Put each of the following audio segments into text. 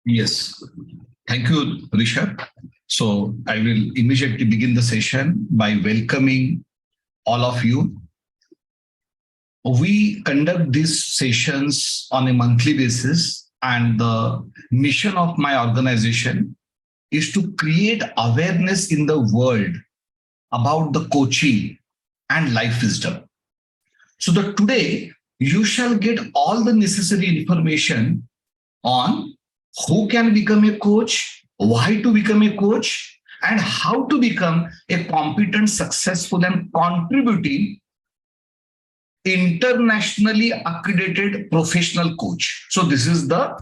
Yes. Thank you, Rishabh. So I will immediately begin the session by welcoming all of you. We conduct these sessions on a monthly basis, and the mission of my organization is to create awareness in the world about the coaching and life wisdom. So that today you shall get all the necessary information on who can become a coach, why to become a coach, and how to become a competent, successful, and contributing internationally accredited professional coach. So this is the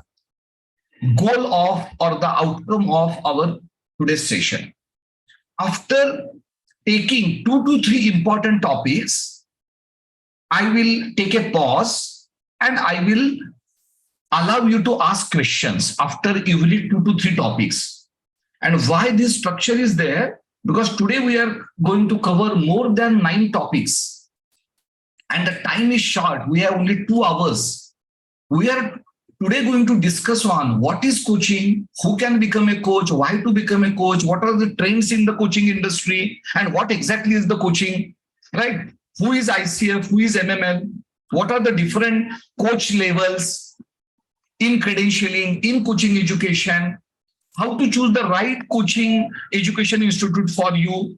goal of or the outcome of our today's session. After taking 2 to 3 important topics, I will take a pause and I will allow you to ask questions after every 2 to 3 topics. And why this structure is there? Because today we are going to cover more than 9 topics. And the time is short. We have only 2 hours. We are today going to discuss on what is coaching, who can become a coach, why to become a coach, what are the trends in the coaching industry, and what exactly is the coaching, right? Who is ICF, who is MML, what are the different coach levels in credentialing, in coaching education, how to choose the right coaching education institute for you.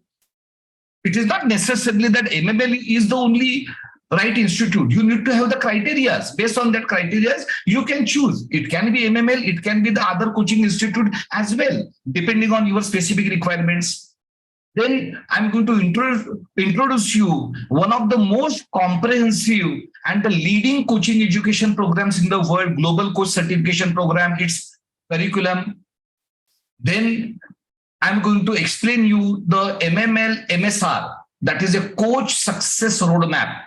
It is not necessarily that MML is the only right institute. You need to have the criteria. Based on that criteria, you can choose. It can be MML, it can be the other coaching institute as well, depending on your specific requirements. Then I'm going to introduce you one of the most comprehensive and the leading coaching education programs in the world, Global Coach Certification Program, its curriculum. Then I'm going to explain you the MML MSR, that is a coach success roadmap.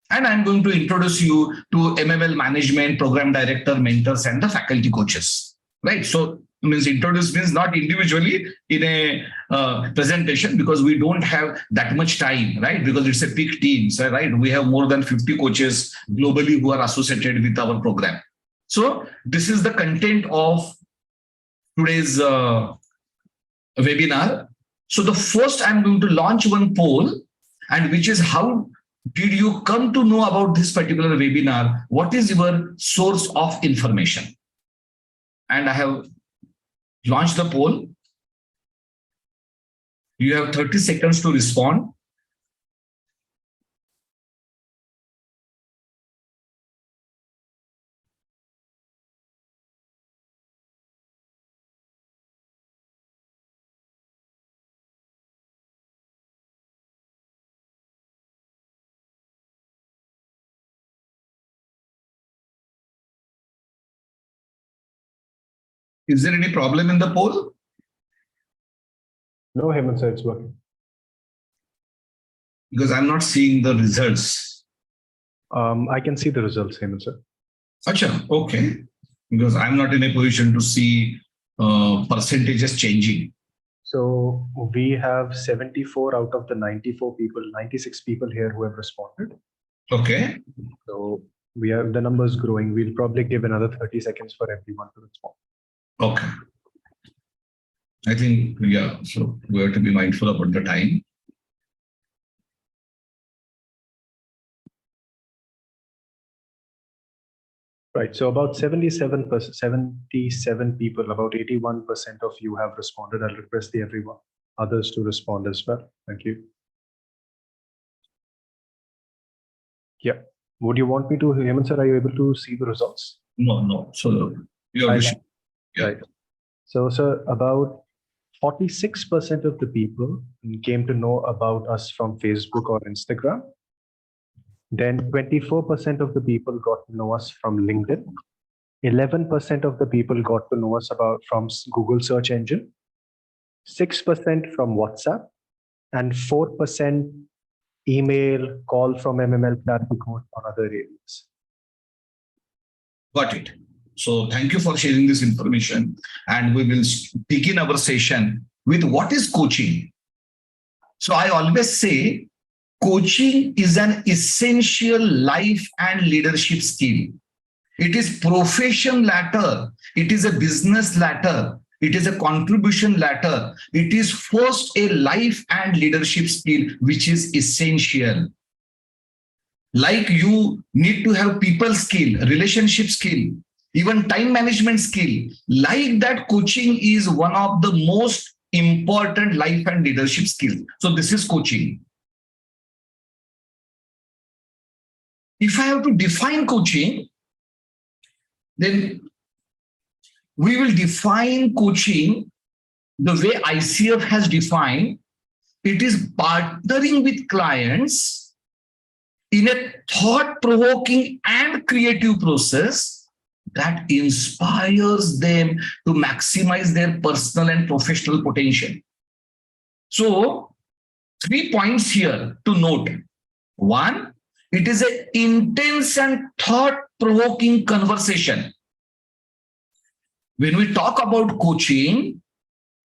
And I'm going to introduce you to MML management, program director, mentors, and the faculty coaches, right? So means introduce means not individually in a presentation, because we don't have that much time, right? Because it's a big team, so, right? We have more than 50 coaches globally who are associated with our program. So this is the content of today's webinar. So the first, I'm going to launch one poll, and which is how did you come to know about this particular webinar? What is your source of information? And I have launched the poll. You have 30 seconds to respond. Is there any problem in the poll? No, Hemant sir, it's working. Because I'm not seeing the results. I can see the results, Hemant sir. Achha, okay. Because I'm not in a position to see percentages changing. So we have 74 out of the 94 people, 96 people here who have responded. Okay. So we have the numbers growing. We'll probably give another 30 seconds for everyone to respond. Okay. I think, yeah, so we have to be mindful about the time. Right. So about 77 people, about 81% of you have responded. I'll request the everyone, others to respond as well. Thank you. Yeah. Would you want me to, Hemant sir, are you able to see the results? No. So you have to, yeah. Right. So, sir, about 46% of the people came to know about us from Facebook or Instagram. Then 24% of the people got to know us from LinkedIn. 11% of the people got to know us from Google search engine. 6% from WhatsApp, and 4% email, call from MML Clarity Coach or other areas. Got it. So thank you for sharing this information, and we will begin our session with what is coaching. So I always say coaching is an essential life and leadership skill. It is profession ladder. It is a business ladder. It is a contribution ladder. It is first a life and leadership skill, which is essential. Like you need to have people skill, relationship skill, even time management skill. Like that, coaching is one of the most important life and leadership skills. So this is coaching. If I have to define coaching, then we will define coaching the way ICF has defined. It is partnering with clients in a thought-provoking and creative process that inspires them to maximize their personal and professional potential. So, 3 points here to note. 1, it is an intense and thought-provoking conversation. When we talk about coaching,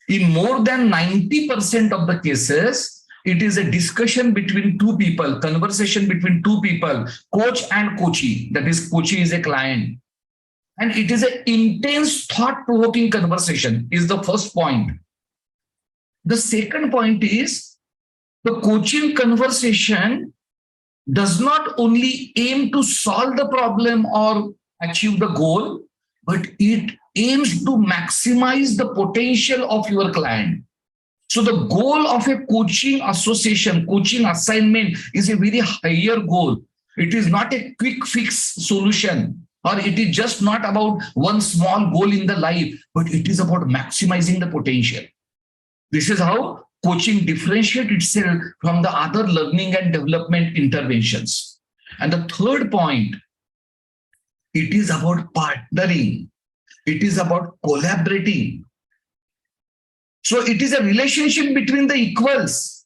in more than 90% of the cases, it is a discussion between two people, conversation between two people, coach and coachee. That is, coachee is a client. And it is an intense, thought-provoking conversation, is the first point. The second point is, the coaching conversation does not only aim to solve the problem or achieve the goal, but it aims to maximize the potential of your client. So the goal of a coaching association, coaching assignment is a very higher goal. It is not a quick fix solution, or it is just not about one small goal in the life, but it is about maximizing the potential. This is how coaching differentiates itself from the other learning and development interventions. And the third point, it is about partnering. It is about collaborating. So it is a relationship between the equals.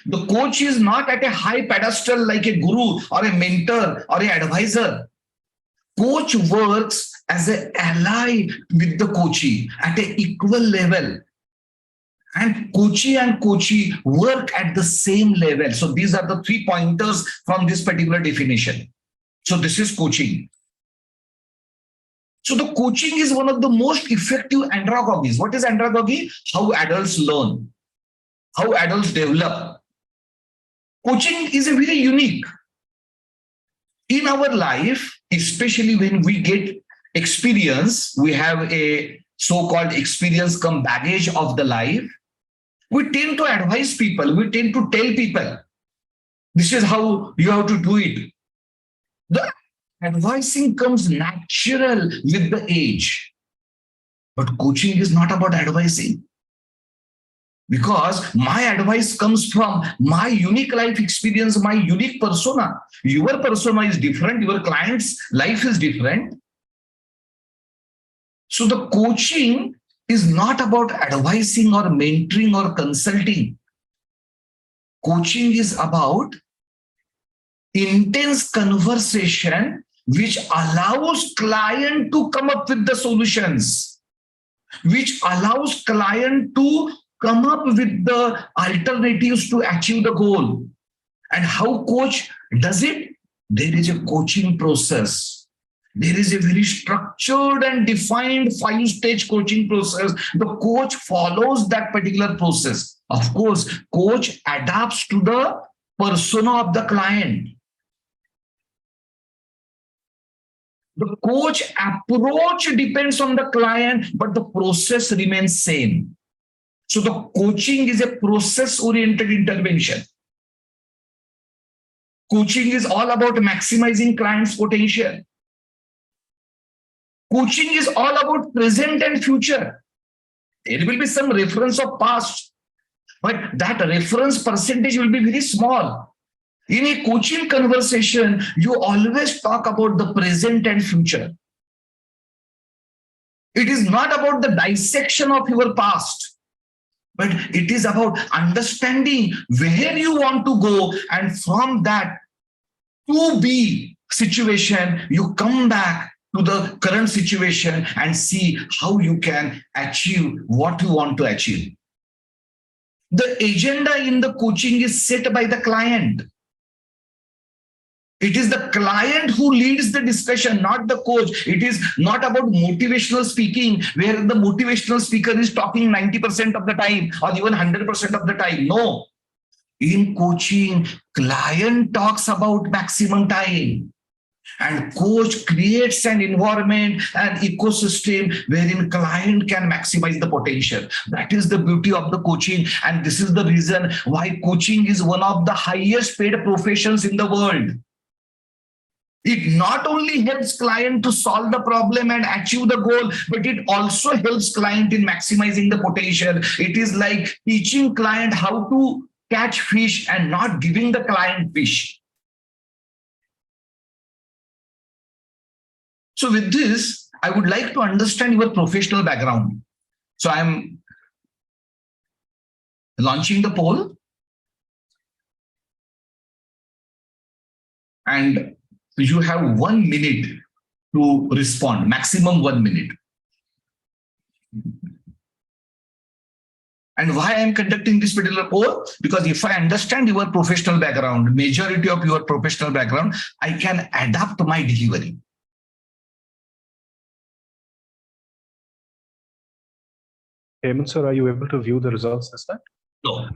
The coach is not at a high pedestal like a guru or a mentor or an advisor. Coach works as an ally with the coachee at an equal level. And coachee work at the same level. So these are the 3 pointers from this particular definition. So this is coaching. So the coaching is one of the most effective andragogies. What is andragogy? How adults learn, how adults develop. Coaching is a very unique. In our life, especially when we get experience, we have a so-called experience come baggage of the life. We tend to advise people. We tend to tell people, this is how you have to do it. The advising comes natural with the age. But coaching is not about advising. Because my advice comes from my unique life experience, my unique persona. Your persona is different. Your client's life is different. So the coaching is not about advising or mentoring or consulting. Coaching is about intense conversation which allows client to come up with the solutions, which allows client to come up with the alternatives to achieve the goal. And how coach does it? There is a coaching process. There is a very structured and defined 5-stage coaching process. The coach follows that particular process. Of course, coach adapts to the persona of the client. The coach approach depends on the client, but the process remains same. So the coaching is a process-oriented intervention. Coaching is all about maximizing clients' potential. Coaching is all about present and future. There will be some reference of past, but that reference percentage will be very small. In a coaching conversation, you always talk about the present and future. It is not about the dissection of your past, but it is about understanding where you want to go, and from that to be situation, you come back to the current situation and see how you can achieve what you want to achieve. The agenda in the coaching is set by the client. It is the client who leads the discussion, not the coach. It is not about motivational speaking, where the motivational speaker is talking 90% of the time or even 100% of the time. No. In coaching, client talks about maximum time. And coach creates an environment, an ecosystem wherein client can maximize the potential. That is the beauty of the coaching. And this is the reason why coaching is one of the highest paid professions in the world. It not only helps client to solve the problem and achieve the goal, but it also helps client in maximizing the potential. It is like teaching client how to catch fish and not giving the client fish. So with this, I would like to understand your professional background. So I'm launching the poll. And you have 1 minute to respond, maximum 1 minute. And why I am conducting this particular poll? Because if I understand your professional background, majority of your professional background, I can adapt my delivery. Hemant, sir, are you able to view the results this time? No.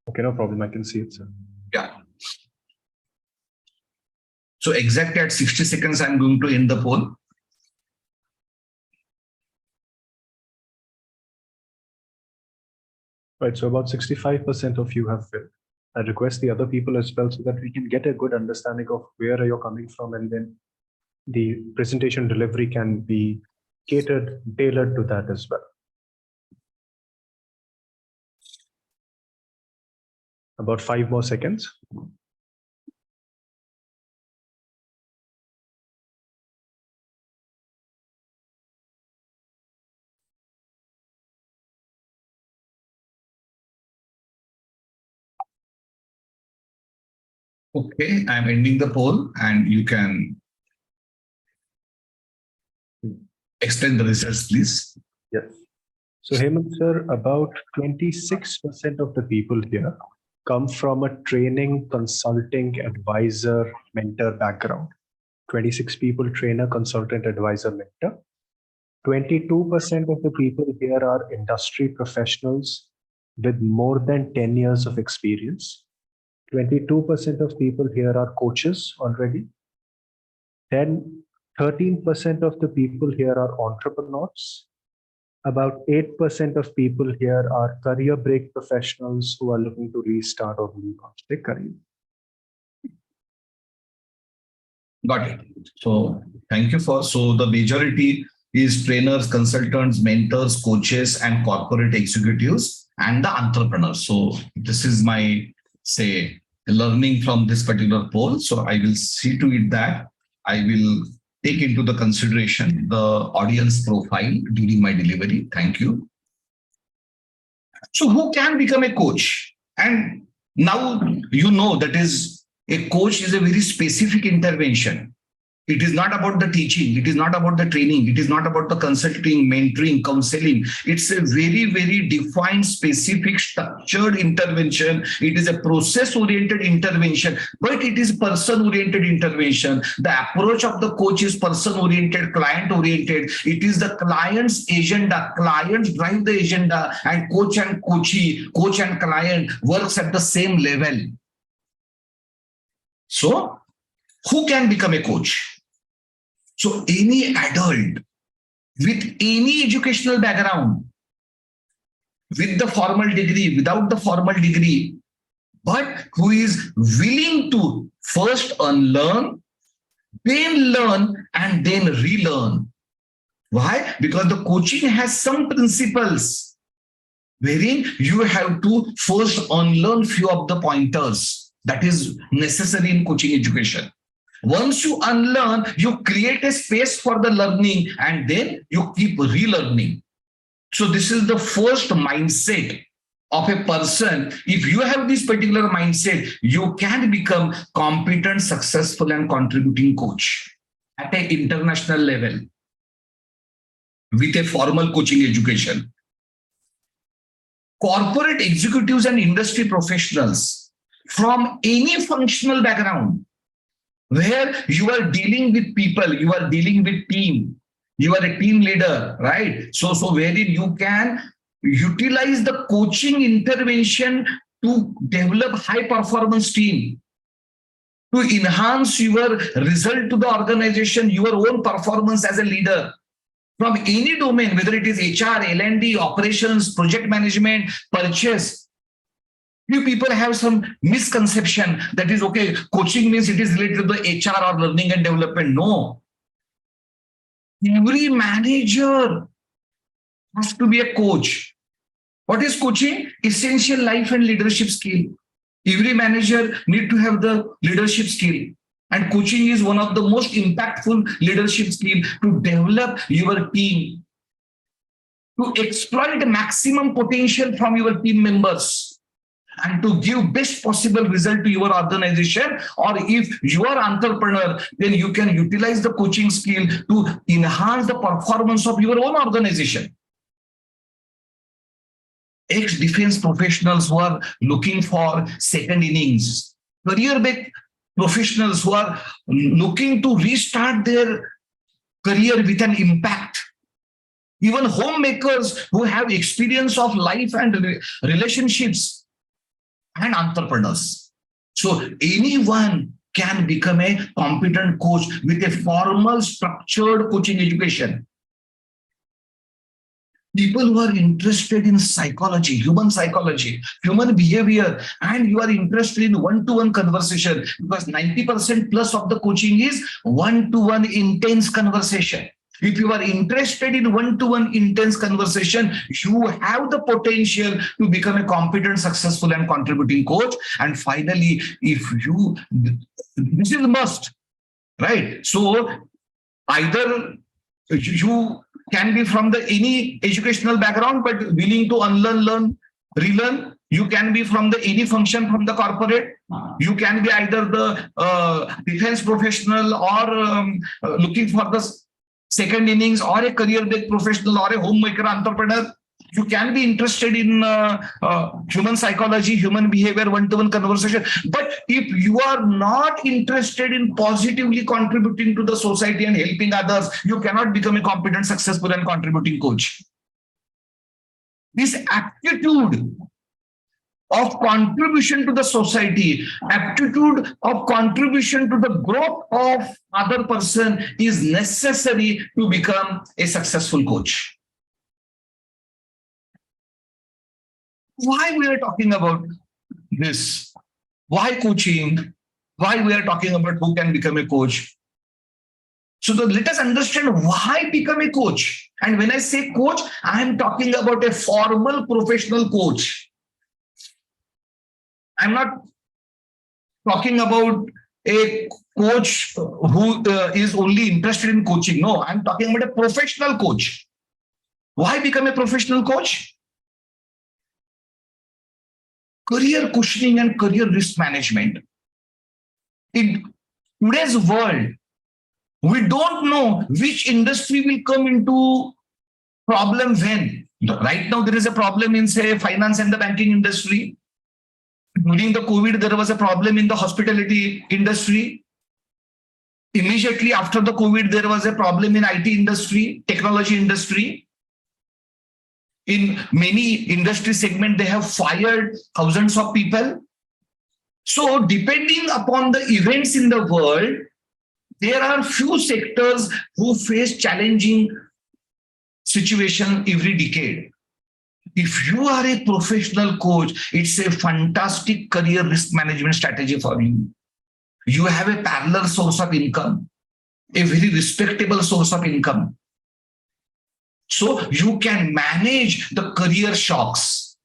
Okay, no problem. I can see it, sir. Yeah. So exactly at 60 seconds, I'm going to end the poll. Right, so about 65% of you have filled. I request the other people as well so that we can get a good understanding of where you're coming from, and then the presentation delivery can be tailored to that as well. About 5 more seconds. Okay, I'm ending the poll and you can explain the results, please. Yes. So Hemant, sir, about 26% of the people here come from a training, consulting, advisor, mentor background. 26 people, trainer, consultant, advisor, mentor. 22% of the people here are industry professionals with more than 10 years of experience. 22% of people here are coaches already. Then 13% of the people here are entrepreneurs. About 8% of people here are career break professionals who are looking to restart or relaunch their career. Got it. So thank you for, so the majority is trainers, consultants, mentors, coaches, and corporate executives, and the entrepreneurs. So this is my, say, learning from this particular poll. So I will see to it that I will take into the consideration the audience profile during my delivery. Thank you. So who can become a coach? And now you know that is a coach is a very specific intervention. It is not about the teaching. It is not about the training. It is not about the consulting, mentoring, counseling. It's a very, very defined, specific, structured intervention. It is a process-oriented intervention, but it is person-oriented intervention. The approach of the coach is person-oriented, client-oriented. It is the client's agenda. Clients drive the agenda, and coach and coachee, coach and client works at the same level. So, who can become a coach? So any adult with any educational background, with the formal degree, without the formal degree, but who is willing to first unlearn, then learn, and then relearn. Why? Because the coaching has some principles wherein you have to first unlearn few of the pointers that is necessary in coaching education. Once you unlearn, you create a space for the learning, and then you keep relearning. So this is the first mindset of a person. If you have this particular mindset, you can become competent, successful, and contributing coach at an international level with a formal coaching education. Corporate executives and industry professionals from any functional background, where you are dealing with people, you are dealing with team, you are a team leader, right? So wherein you can utilize the coaching intervention to develop high performance team, to enhance your result to the organization, your own performance as a leader from any domain, whether it is HR, L&D, operations, project management, purchase. Few people have some misconception that is, okay, coaching means it is related to the HR or learning and development. No. Every manager has to be a coach. What is coaching? Essential life and leadership skill. Every manager need to have the leadership skill. And coaching is one of the most impactful leadership skill to develop your team, to exploit maximum potential from your team members, and to give best possible result to your organization. Or if you are entrepreneur, then you can utilize the coaching skill to enhance the performance of your own organization. Ex-defense professionals who are looking for second innings, career-based professionals who are looking to restart their career with an impact, even homemakers who have experience of life and relationships, and entrepreneurs. So anyone can become a competent coach with a formal, structured coaching education. People who are interested in psychology, human behavior, and you are interested in one-to-one conversation, because 90% plus of the coaching is one-to-one intense conversation. If you are interested in one-to-one intense conversation, you have the potential to become a competent, successful, and contributing coach. And finally, this is a must, right? So either you can be from any educational background, but willing to unlearn, learn, relearn. You can be from any function from the corporate. You can be either the defense professional or looking for the second innings, or a career-based professional, or a homemaker entrepreneur. You can be interested in human psychology, human behavior, one-to-one conversation. But if you are not interested in positively contributing to the society and helping others, you cannot become a competent, successful, and contributing coach. This aptitude of contribution to the society, aptitude of contribution to the growth of other person is necessary to become a successful coach. Why we are talking about this? Why coaching? Why we are talking about who can become a coach? So let us understand why become a coach. And when I say coach, I am talking about a formal professional coach. I'm not talking about a coach who is only interested in coaching. No, I'm talking about a professional coach. Why become a professional coach? Career cushioning and career risk management. In today's world, we don't know which industry will come into problem when. Right now, there is a problem in, say, finance and the banking industry. During the COVID, there was a problem in the hospitality industry. Immediately after the COVID, there was a problem in IT industry, technology industry. In many industry segments, they have fired thousands of people. So depending upon the events in the world, there are few sectors who face challenging situation every decade. If you are a professional coach, it's a fantastic career risk management strategy for you. You have a parallel source of income, a very respectable source of income. So you can manage the career shocks.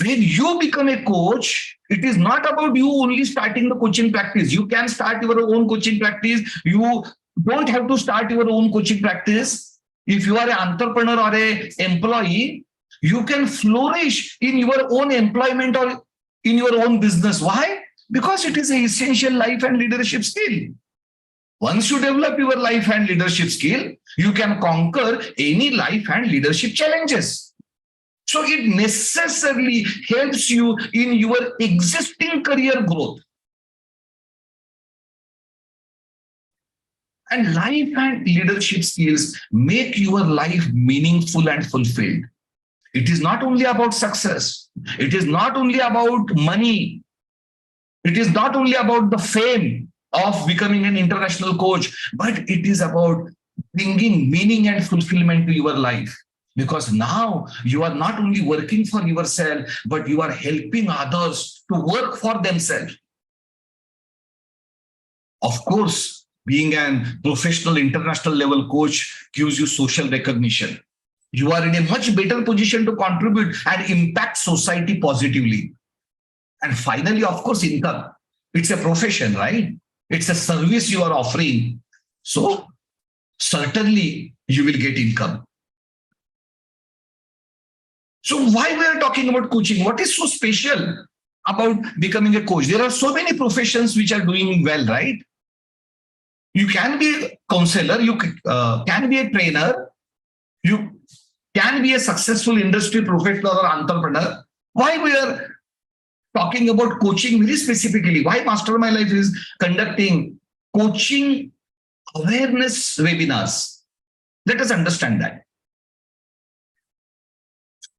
When you become a coach, it is not about you only starting the coaching practice. You can start your own coaching practice. You don't have to start your own coaching practice. If you are an entrepreneur or an employee, you can flourish in your own employment or in your own business. Why? Because it is an essential life and leadership skill. Once you develop your life and leadership skill, you can conquer any life and leadership challenges. So it necessarily helps you in your existing career growth. And life and leadership skills make your life meaningful and fulfilled. It is not only about success. It is not only about money. It is not only about the fame of becoming an international coach, but it is about bringing meaning and fulfillment to your life. Because now you are not only working for yourself, but you are helping others to work for themselves. Of course, being a professional international level coach gives you social recognition. You are in a much better position to contribute and impact society positively. And finally, of course, income. It's a profession, right? It's a service you are offering. So certainly you will get income. So why we are talking about coaching? What is so special about becoming a coach? There are so many professions which are doing well, right? You can be a counselor, you can be a trainer, you can be a successful industry professional or entrepreneur. Why we are talking about coaching very specifically? Why Master My Life is conducting coaching awareness webinars? Let us understand that.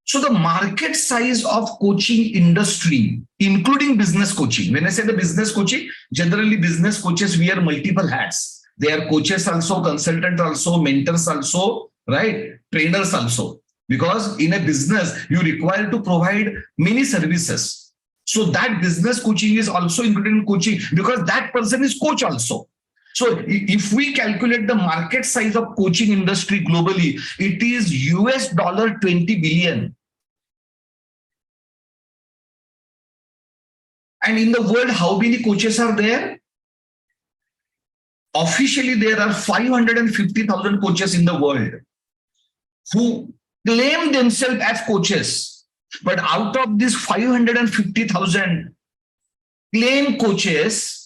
So the market size of coaching industry, including business coaching. When I say the business coaching, generally business coaches wear multiple hats. They are coaches also, consultants also, mentors also, right? Trainers also. Because in a business, you require to provide many services. So that business coaching is also included in coaching because that person is coach also. So if we calculate the market size of coaching industry globally, it is $20 billion. And in the world, how many coaches are there? Officially, there are 550,000 coaches in the world who claim themselves as coaches. But out of these 550,000 claim coaches,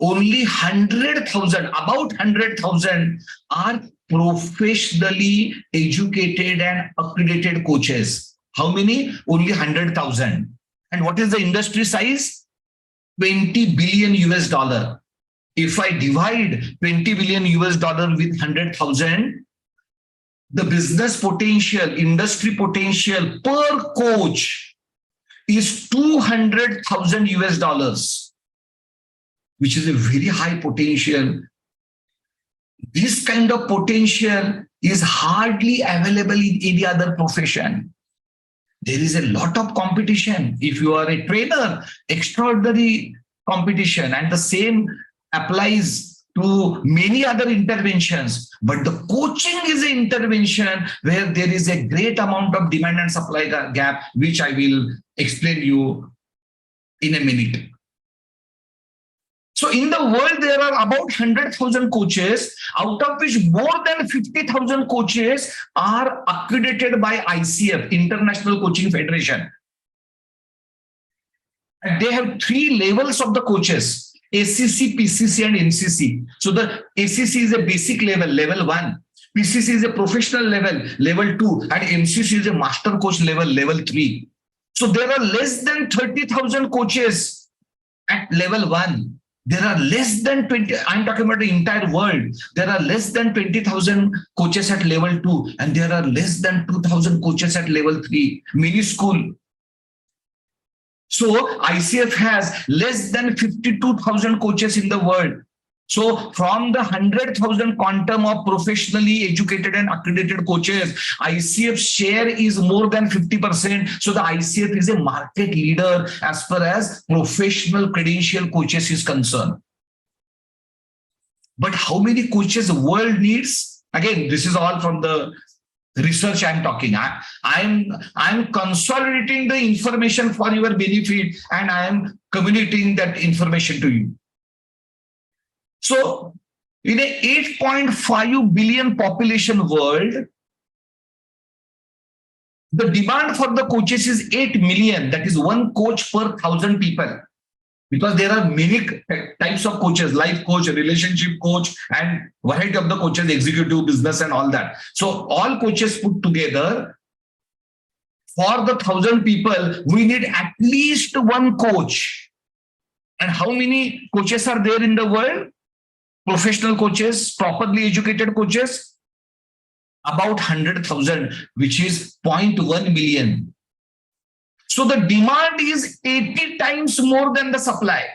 only 100,000, about 100,000 are professionally educated and accredited coaches. How many? Only 100,000. And what is the industry size? 20 billion US dollar. If I divide 20 billion US dollar with 100,000, the business potential, industry potential per coach is 200,000 US dollars, which is a very high potential. This kind of potential is hardly available in any other profession. There is a lot of competition. If you are a trainer, extraordinary competition, and the same applies to many other interventions. But the coaching is an intervention where there is a great amount of demand and supply gap, which I will explain you in a minute. So in the world, there are about 100,000 coaches, out of which more than 50,000 coaches are accredited by ICF, International Coaching Federation. And they have 3 levels of the coaches: ACC, PCC, and NCC. So the ACC is a basic level, level 1. PCC is a professional level, level 2. And NCC is a master coach level, level 3. So there are less than 30,000 coaches at level 1. There are less than 20, I'm talking about the entire world. There are less than 20,000 coaches at level 2, and there are less than 2,000 coaches at level 3, mini school. So ICF has less than 52,000 coaches in the world. So from the 100,000 quantum of professionally educated and accredited coaches, ICF's share is more than 50%. So the ICF is a market leader as far as professional credential coaches is concerned. But how many coaches the world needs? Again, this is all from the research I'm talking. I'm consolidating the information for your benefit, and I am communicating that information to you. So in a 8.5 billion population world, the demand for the coaches is 8 million. That is 1 coach per 1,000 people. Because there are many types of coaches: life coach, relationship coach, and variety of the coaches, executive, business, and all that. So all coaches put together, For the 1,000 people, we need at least one coach. And how many coaches are there in the world? Professional coaches, properly educated coaches, about 100,000, which is 0.1 million. So the demand is 80 times more than the supply.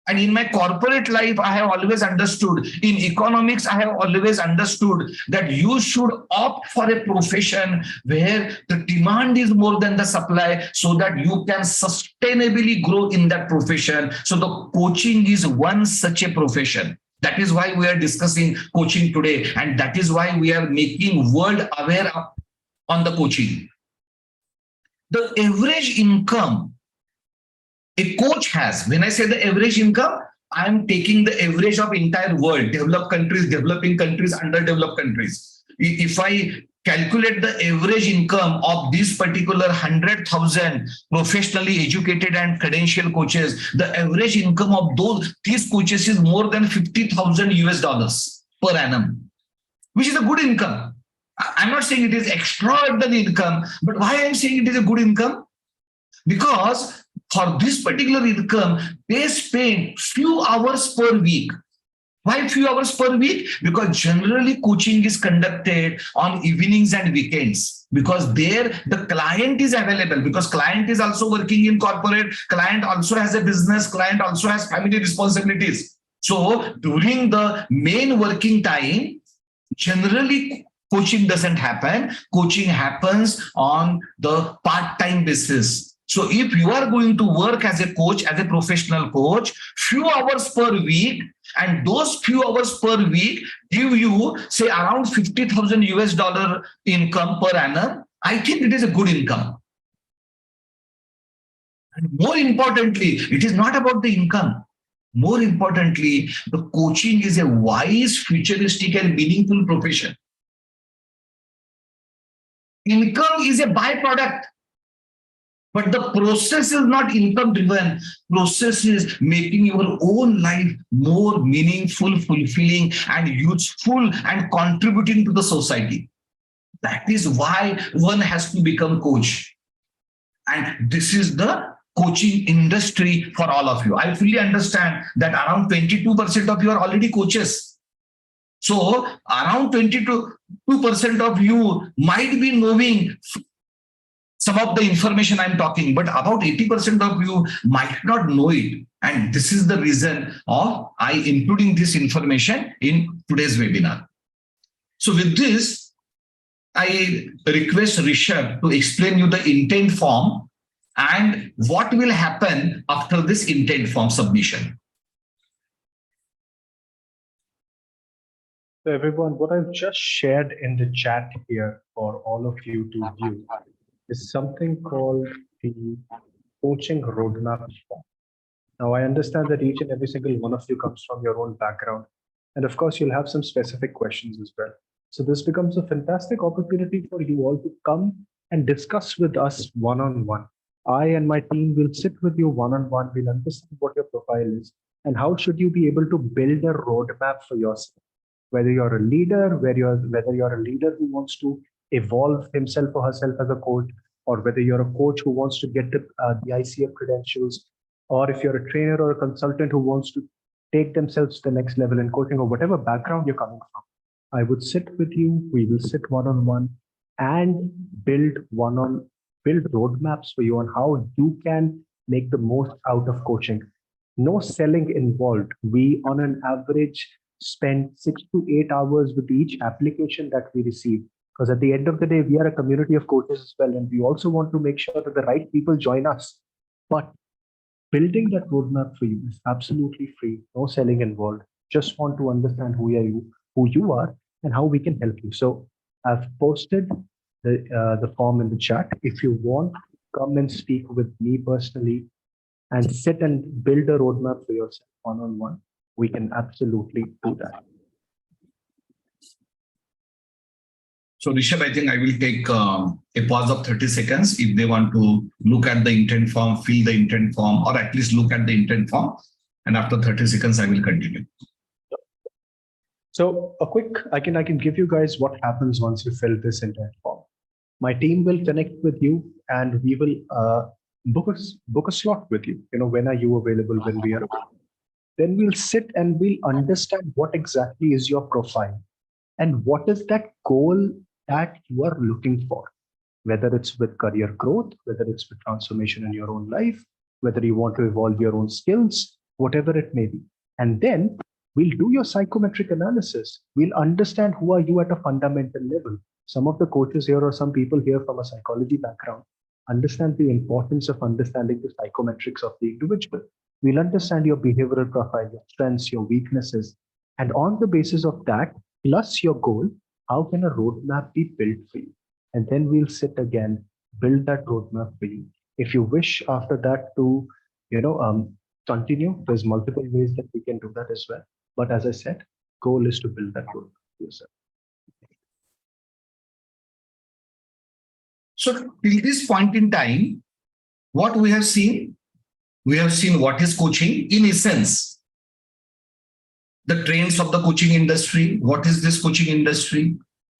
And in my corporate life, I have always understood, in economics, I have always understood that you should opt for a profession where the demand is more than the supply so that you can sustainably grow in that profession. So the coaching is one such a profession. That is why we are discussing coaching today. And that is why we are making world aware on the coaching. The average income a coach has, when I say the average income, I am taking the average of entire world, developed countries, developing countries, underdeveloped countries. If I calculate the average income of these particular 100,000 professionally educated and credentialed coaches, the average income of these coaches is more than 50,000 US dollars per annum, which is a good income. I'm not saying it is extraordinary income, but why I'm saying it is a good income? Because for this particular income, they spend few hours per week. Why few hours per week? Because generally coaching is conducted on evenings and weekends, because there the client is available, because client is also working in corporate, client also has a business, client also has family responsibilities. So during the main working time, generally coaching doesn't happen. Coaching happens on the part-time basis. So if you are going to work as a coach, as a professional coach, few hours per week, and those few hours per week give you, say, around 50,000 US dollar income per annum, I think it is a good income. And more importantly, it is not about the income. More importantly, the coaching is a wise, futuristic, and meaningful profession. Income is a byproduct. But the process is not income driven. Process is making your own life more meaningful, fulfilling, and useful, and contributing to the society. That is why one has to become coach. And this is the coaching industry for all of you. I fully understand that around 22% of you are already coaches. So around 22% of you might be knowing some of the information I'm talking, but about 80% of you might not know it. And this is the reason of I including this information in today's webinar. So with this, I request Rishabh to explain you the intent form and what will happen after this intent form submission. So everyone, what I've just shared in the chat here for all of you to view is something called the coaching roadmap form. Now, I understand that each and every single one of you comes from your own background. And of course, you'll have some specific questions as well. So this becomes a fantastic opportunity for you all to come and discuss with us one-on-one. I and my team will sit with you one-on-one. We'll understand what your profile is and how should you be able to build a roadmap for yourself. Whether you're a leader, whether you're a leader who wants to evolve himself or herself as a coach, or whether you're a coach who wants to get the ICF credentials, or if you're a trainer or a consultant who wants to take themselves to the next level in coaching, or whatever background you're coming from, I would sit with you. We will sit one-on-one and build roadmaps for you on how you can make the most out of coaching. No selling involved. We, on an average, spend 6 to 8 hours with each application that we receive. Because at the end of the day, we are a community of coaches as well. And we also want to make sure that the right people join us. But building that roadmap for you is absolutely free. No selling involved. Just want to understand who you are and how we can help you. So I've posted the form in the chat. If you want, come and speak with me personally and sit and build a roadmap for yourself one-on-one. We can absolutely do that. So Rishabh, I think I will take a pause of 30 seconds. If they want to look at the intent form, fill the intent form, or at least look at the intent form. And after 30 seconds, I will continue. So a quick, I can give you guys what happens once you fill this intent form. My team will connect with you and we will book a slot with you. When are you available? When we are available. Then we'll sit and we'll understand what exactly is your profile and what is that goal that you are looking for, whether it's with career growth, whether it's with transformation in your own life, whether you want to evolve your own skills, whatever it may be. And then we'll do your psychometric analysis. We'll understand who are you at a fundamental level. Some of the coaches here or some people here from a psychology background understand the importance of understanding the psychometrics of the individual. We'll understand your behavioral profile, your strengths, your weaknesses. And on the basis of that, plus your goal, how can a roadmap be built for you? And then we'll sit again, build that roadmap for you. If you wish after that to, continue, there's multiple ways that we can do that as well. But as I said, goal is to build that roadmap for yourself. So till this point in time, what we have seen what is coaching in essence, the trends of the coaching industry, what is this coaching industry,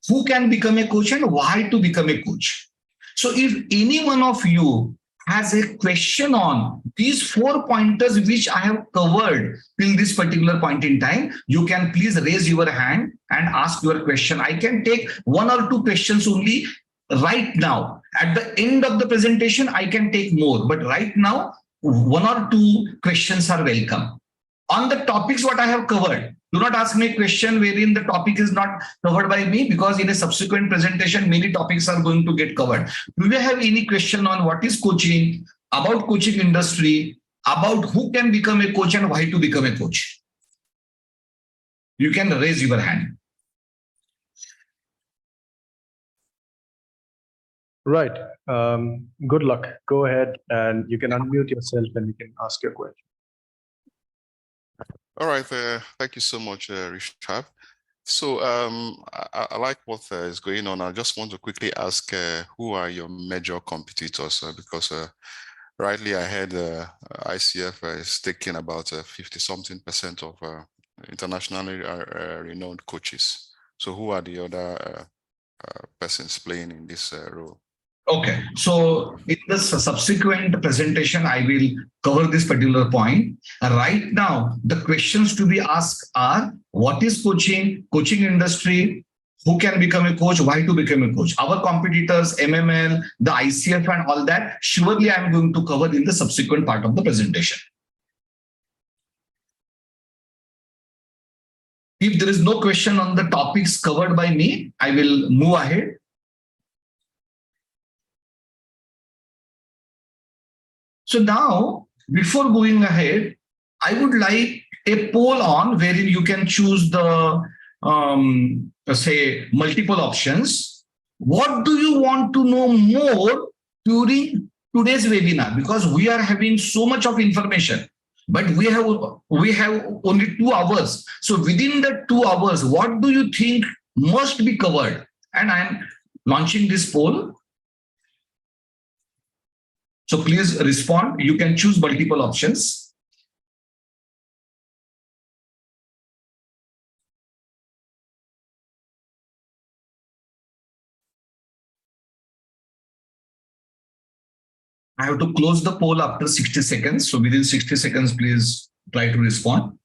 who can become a coach and why to become a coach. So if any one of you has a question on these 4 pointers which I have covered till this particular point in time, you can please raise your hand and ask your question. I can take 1 or 2 questions only right now. At the end of the presentation, I can take more, but right now, 1 or 2 questions are welcome. On the topics what I have covered, do not ask me a question wherein the topic is not covered by me, because in a subsequent presentation, many topics are going to get covered. Do you have any question on what is coaching, about coaching industry, about who can become a coach and why to become a coach? You can raise your hand. Right. Good luck. Go ahead and you can unmute yourself and you can ask your question. All right. Thank you so much, Rishabh. So I like what is going on. I just want to quickly ask, who are your major competitors? Because rightly, I heard ICF is taking about 50-something% of internationally renowned coaches. So who are the other persons playing in this role? Okay, so in the subsequent presentation, I will cover this particular point. Right now, the questions to be asked are, what is coaching, coaching industry, who can become a coach, why to become a coach? Our competitors, MML, the ICF and all that, surely I'm going to cover in the subsequent part of the presentation. If there is no question on the topics covered by me, I will move ahead. So now, before going ahead, I would like a poll on wherein you can choose the, say, multiple options. What do you want to know more during today's webinar? Because we are having so much of information, but we have only 2 hours. So within the 2 hours, what do you think must be covered? And I'm launching this poll. So please respond. You can choose multiple options. I have to close the poll after 60 seconds. So within 60 seconds, please try to respond.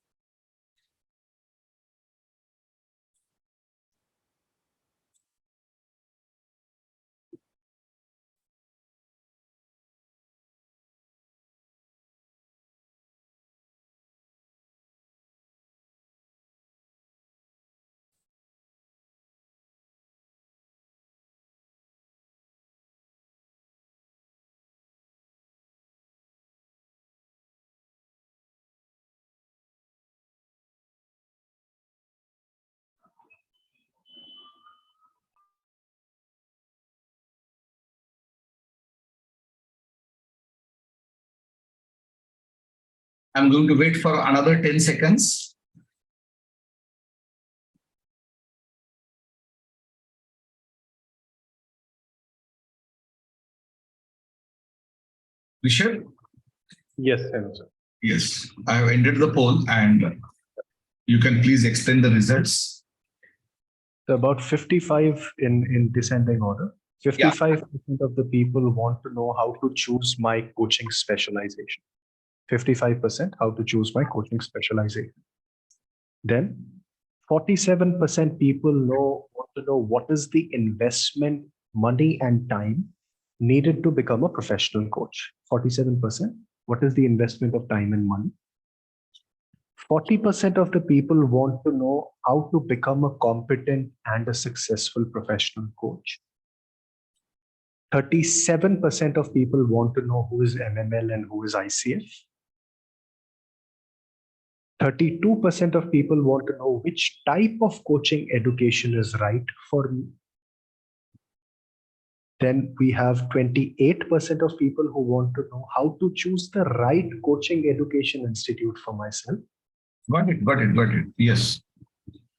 I'm going to wait for another 10 seconds. Rishabh? Yes, Hemant. Yes, I have ended the poll and you can please explain the results. So about 55 in descending order. 55% of the people want to know how to choose my coaching specialization. 55% how to choose my coaching specialization. Then 47% people want to know what is the investment, money and time needed to become a professional coach. 47%, what is the investment of time and money? 40% of the people want to know how to become a competent and a successful professional coach. 37% of people want to know who is MML and who is ICF. 32% of people want to know which type of coaching education is right for me. Then we have 28% of people who want to know how to choose the right coaching education institute for myself. Got it. Yes.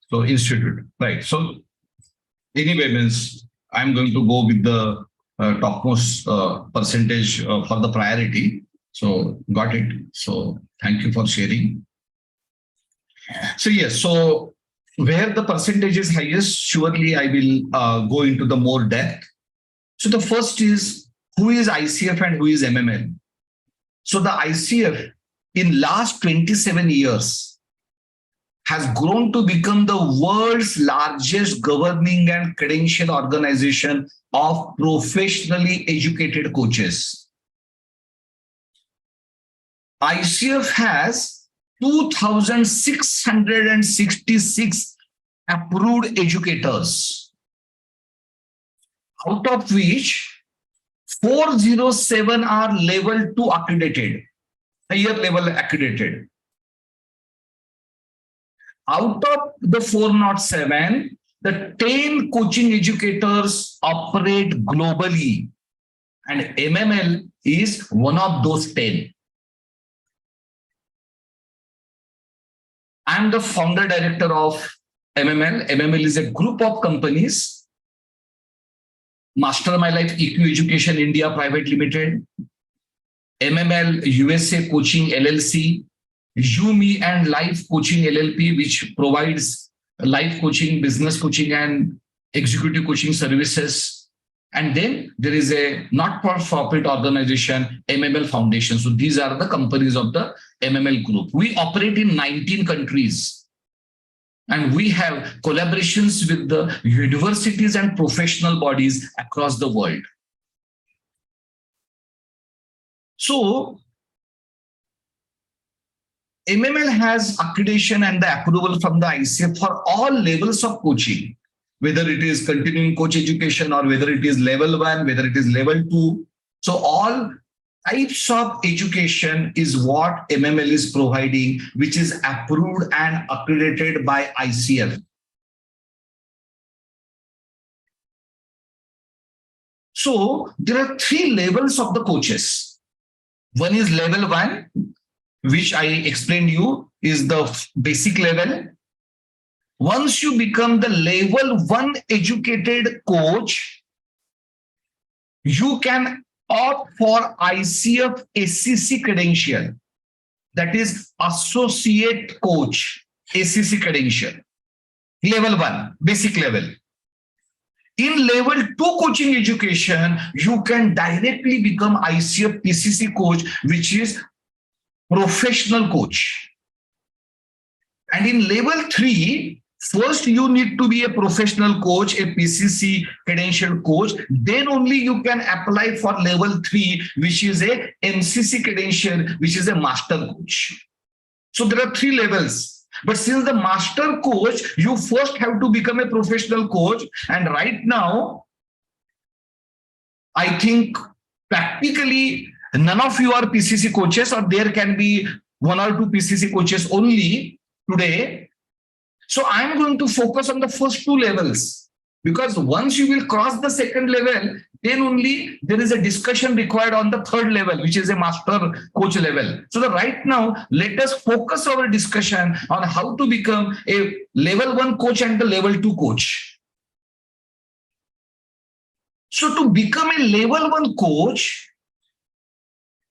So institute, right. So anyway, means I'm going to go with the topmost percentage for the priority. So got it. So thank you for sharing. So yes, so where the percentage is highest, surely I will go into the more depth. So the first is who is ICF and who is MML. So the ICF in last 27 years has grown to become the world's largest governing and credential organization of professionally educated coaches. ICF has 2,666 approved educators, out of which 407 are level 2 accredited, higher level accredited. Out of the 407, the 10 coaching educators operate globally, and MML is one of those 10. I'm the founder director of MML. MML is a group of companies. MyLife EQ Education India Private Limited, MML USA Coaching LLC, You&MeLife Coaching LLP, which provides life coaching, business coaching, and executive coaching services. And then there is a not-for-profit organization, MML Foundation. So these are the companies of the MML group. We operate in 19 countries. And we have collaborations with the universities and professional bodies across the world. So MML has accreditation and the approval from the ICF for all levels of coaching, whether it is continuing coach education or whether it is level 1, whether it is level 2. So all types of education is what MML is providing, which is approved and accredited by ICF. So there are 3 levels of the coaches. One is level 1, which I explained you is the basic level. Once you become the level 1 educated coach, you can opt for ICF ACC credential, that is associate coach ACC credential, level 1, basic level. In level 2 coaching education, you can directly become ICF PCC coach, which is professional coach. And in level 3, first you need to be a professional coach, a PCC credential coach. Then only you can apply for level 3, which is a MCC credential, which is a master coach. So there are 3 levels. But since the master coach, you first have to become a professional coach. And right now, I think practically none of you are PCC coaches, or there can be 1 or 2 PCC coaches only today. So I'm going to focus on the first 2 levels, because once you will cross the 2nd level, then only there is a discussion required on the 3rd level, which is a master coach level. So right now, let us focus our discussion on how to become a level 1 coach and the level 2 coach. So to become a level 1 coach,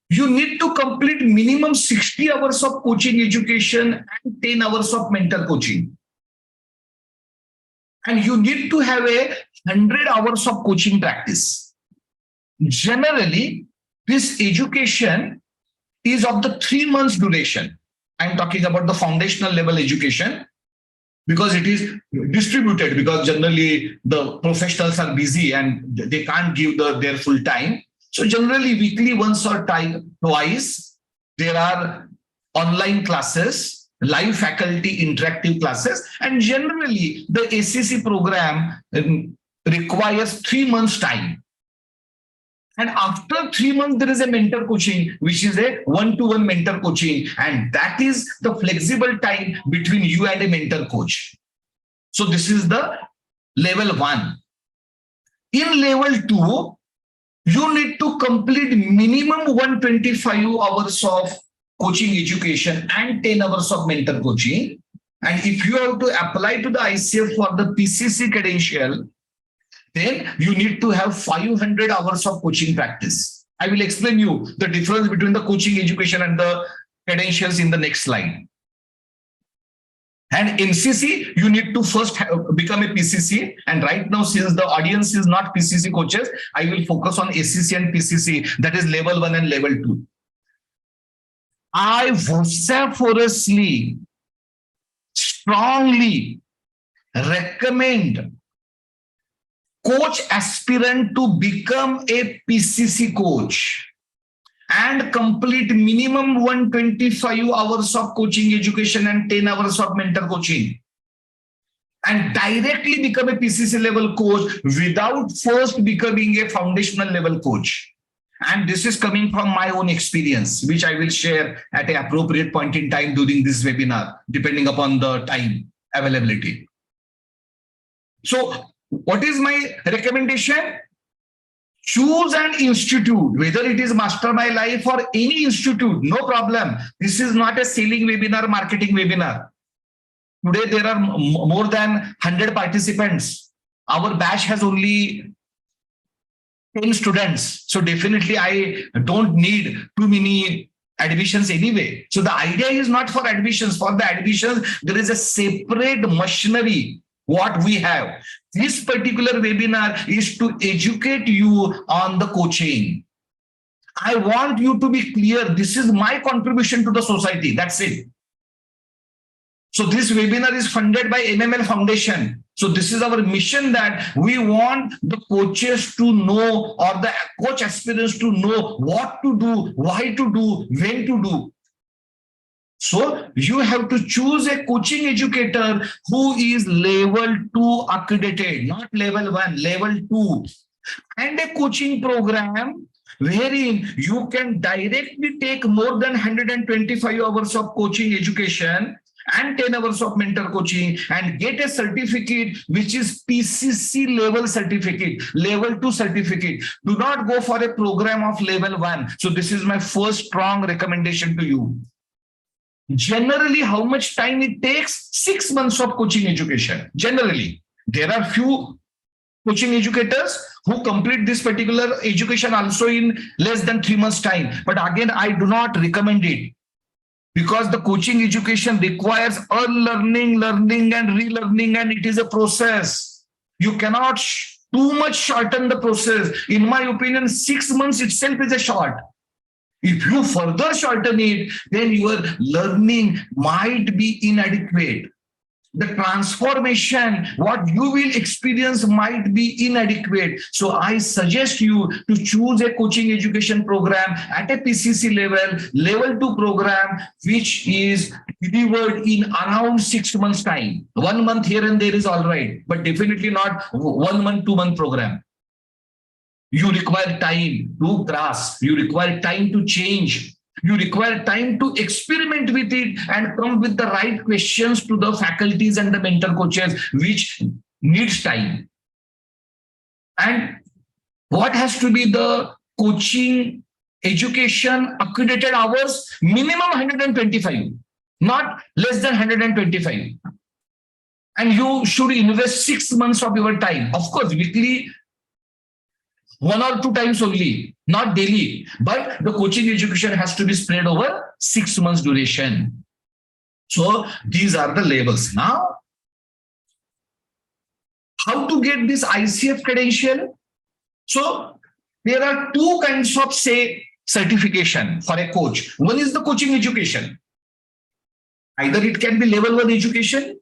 you need to complete minimum 60 hours of coaching education and 10 hours of mental coaching. And you need to have a 100 hours of coaching practice. Generally, this education is of the 3 months duration. I'm talking about the foundational level education because it is distributed, because generally the professionals are busy and they can't give their full time. So generally weekly once or twice, there are online classes, live faculty interactive classes, and generally the ACC program requires 3 months time. And after 3 months, there is a mentor coaching, which is a one-to-one mentor coaching. And that is the flexible time between you and a mentor coach. So this is the level 1. In level 2, you need to complete minimum 125 hours of coaching education and 10 hours of mentor coaching. And if you have to apply to the ICF for the PCC credential, then you need to have 500 hours of coaching practice. I will explain you the difference between the coaching education and the credentials in the next slide. And NCC, you need to first become a PCC. And right now, since the audience is not PCC coaches, I will focus on ACC and PCC, that is level 1 and level 2. I vociferously, strongly recommend coach aspirant to become a PCC coach and complete minimum 125 hours of coaching education and 10 hours of mentor coaching, and directly become a PCC level coach without first becoming a foundational level coach. And this is coming from my own experience, which I will share at an appropriate point in time during this webinar, depending upon the time availability. So what is my recommendation? Choose an institute, whether it is Master My Life or any institute, no problem. This is not a selling webinar, marketing webinar. Today, there are more than 100 participants. Our batch has only 10 students. So definitely, I don't need too many admissions anyway. So the idea is not for admissions. For the admissions, there is a separate machinery. What we have. This particular webinar is to educate you on the coaching. I want you to be clear. This is my contribution to the society. That's it. So this webinar is funded by MML Foundation. So this is our mission, that we want the coaches to know, or the coach aspirants to know what to do, why to do, when to do. So you have to choose a coaching educator who is level 2 accredited, not level 1, level 2, and a coaching program wherein you can directly take more than 125 hours of coaching education and 10 hours of mentor coaching and get a certificate which is PCC level certificate, level 2 certificate. Do not go for a program of level 1. So this is my first strong recommendation to you. Generally, how much time it takes? 6 months of coaching education. Generally, there are few coaching educators who complete this particular education also in less than 3 months time. But again, I do not recommend it, because the coaching education requires unlearning, learning and relearning, and it is a process. You cannot too much shorten the process. In my opinion, 6 months itself is a short. If you further shorten it, then your learning might be inadequate. The transformation, what you will experience, might be inadequate. So I suggest you to choose a coaching education program at a PCC level, level 2 program, which is delivered in around 6 months time. 1 month here and there is all right, but definitely not 1 month, 2 month program. You require time to grasp. You require time to change. You require time to experiment with it and come with the right questions to the faculties and the mentor coaches, which needs time. And what has to be the coaching education accredited hours? Minimum 125, not less than 125. And you should invest 6 months of your time. Of course, weekly, 1 or 2 times only, not daily. But the coaching education has to be spread over 6 months duration. So these are the levels. Now, How to get this ICF credential? So there are two kinds of, say, certification for a coach. One is the coaching education. Either it can be level 1 education,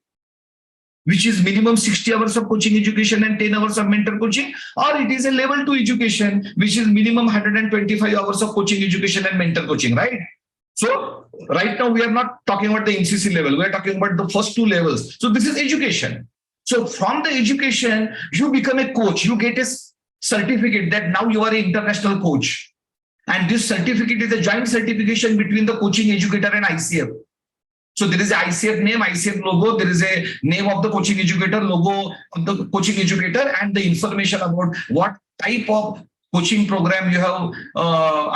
which is minimum 60 hours of coaching education and 10 hours of mentor coaching, or it is a level 2 education, which is minimum 125 hours of coaching education and mentor coaching, right? So right now we are not talking about the NCC level. We are talking about the first 2 levels. So this is education. So from the education, you become a coach. You get a certificate that now you are an international coach. And this certificate is a joint certification between the coaching educator and ICF. So there is a ICF name, ICF logo, there is a name of the coaching educator, logo of the coaching educator, and the information about what type of coaching program you have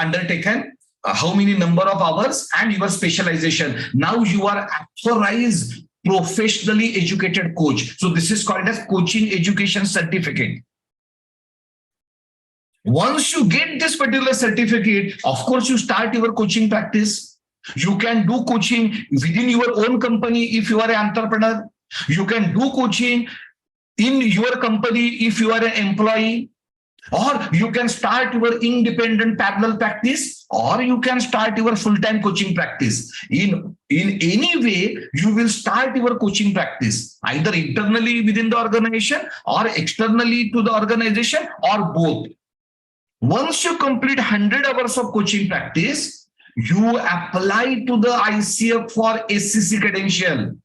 undertaken, how many number of hours, and your specialization. Now you are authorized professionally educated coach. So this is called as coaching education certificate. Once you get this particular certificate, of course, you start your coaching practice. You can do coaching within your own company if you are an entrepreneur. You can do coaching in your company if you are an employee. Or you can start your independent parallel practice, or you can start your full-time coaching practice. In any way, you will start your coaching practice, either internally within the organization or externally to the organization, or both. Once you complete 100 hours of coaching practice, you apply to the ICF for ACC credential.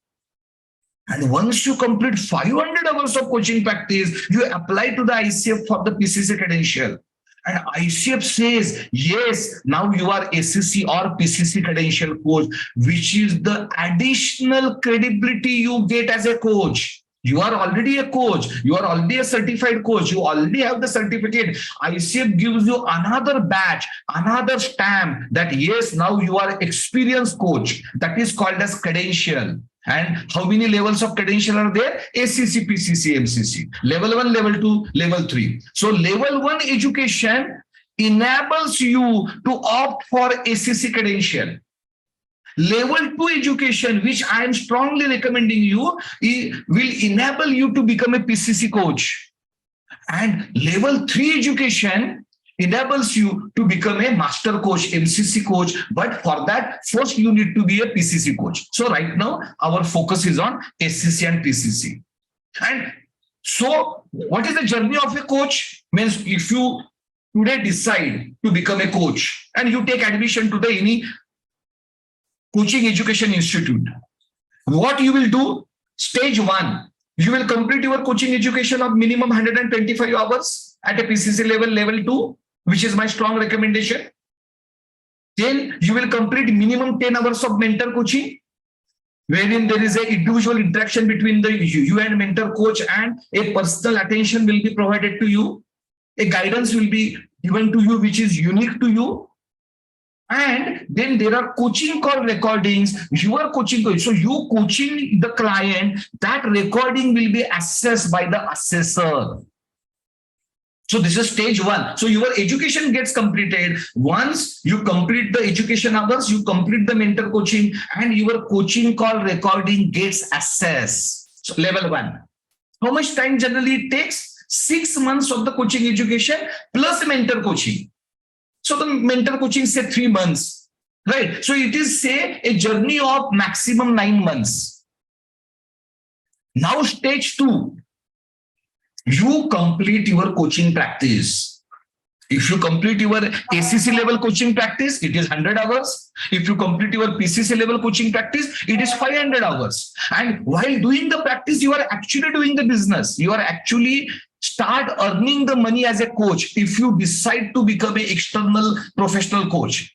And once you complete 500 hours of coaching practice, you apply to the ICF for the PCC credential. And ICF says, yes, now you are ACC or PCC credential coach, which is the additional credibility you get as a coach. You are already a coach. You are already a certified coach. You already have the certificate. ICF gives you another badge, another stamp that yes, now you are experienced coach. That is called as credential. And how many levels of credential are there? ACC, PCC, MCC. Level 1, level 2, level 3. So level 1 education enables you to opt for ACC credential. Level 2 education, which I am strongly recommending you, will enable you to become a PCC coach. And level 3 education enables you to become a master coach, MCC coach. But for that, first you need to be a PCC coach. So right now, our focus is on ACC and PCC. And so what is the journey of a coach? Means if you today decide to become a coach and you take admission to any coaching education institute, what you will do? Stage 1, you will complete your coaching education of minimum 125 hours at a PCC level, level 2, which is my strong recommendation. Then you will complete minimum 10 hours of mentor coaching, wherein there is an individual interaction between you and mentor coach, and a personal attention will be provided to you. A guidance will be given to you, which is unique to you. And then there are coaching call recordings. You are coaching. So you coaching the client, that recording will be assessed by the assessor. So this is stage 1. So your education gets completed. Once you complete the education hours, you complete the mentor coaching, and your coaching call recording gets assessed. So level 1. How much time generally it takes? 6 months of the coaching education plus mentor coaching. So the mentor coaching, say 3 months, right? So it is, say, a journey of maximum 9 months. Now stage 2, you complete your coaching practice. If you complete your ACC level coaching practice, it is 100 hours. If you complete your PCC level coaching practice, it is 500 hours. And while doing the practice, you are actually doing the business. You are actually start earning the money as a coach if you decide to become an external professional coach.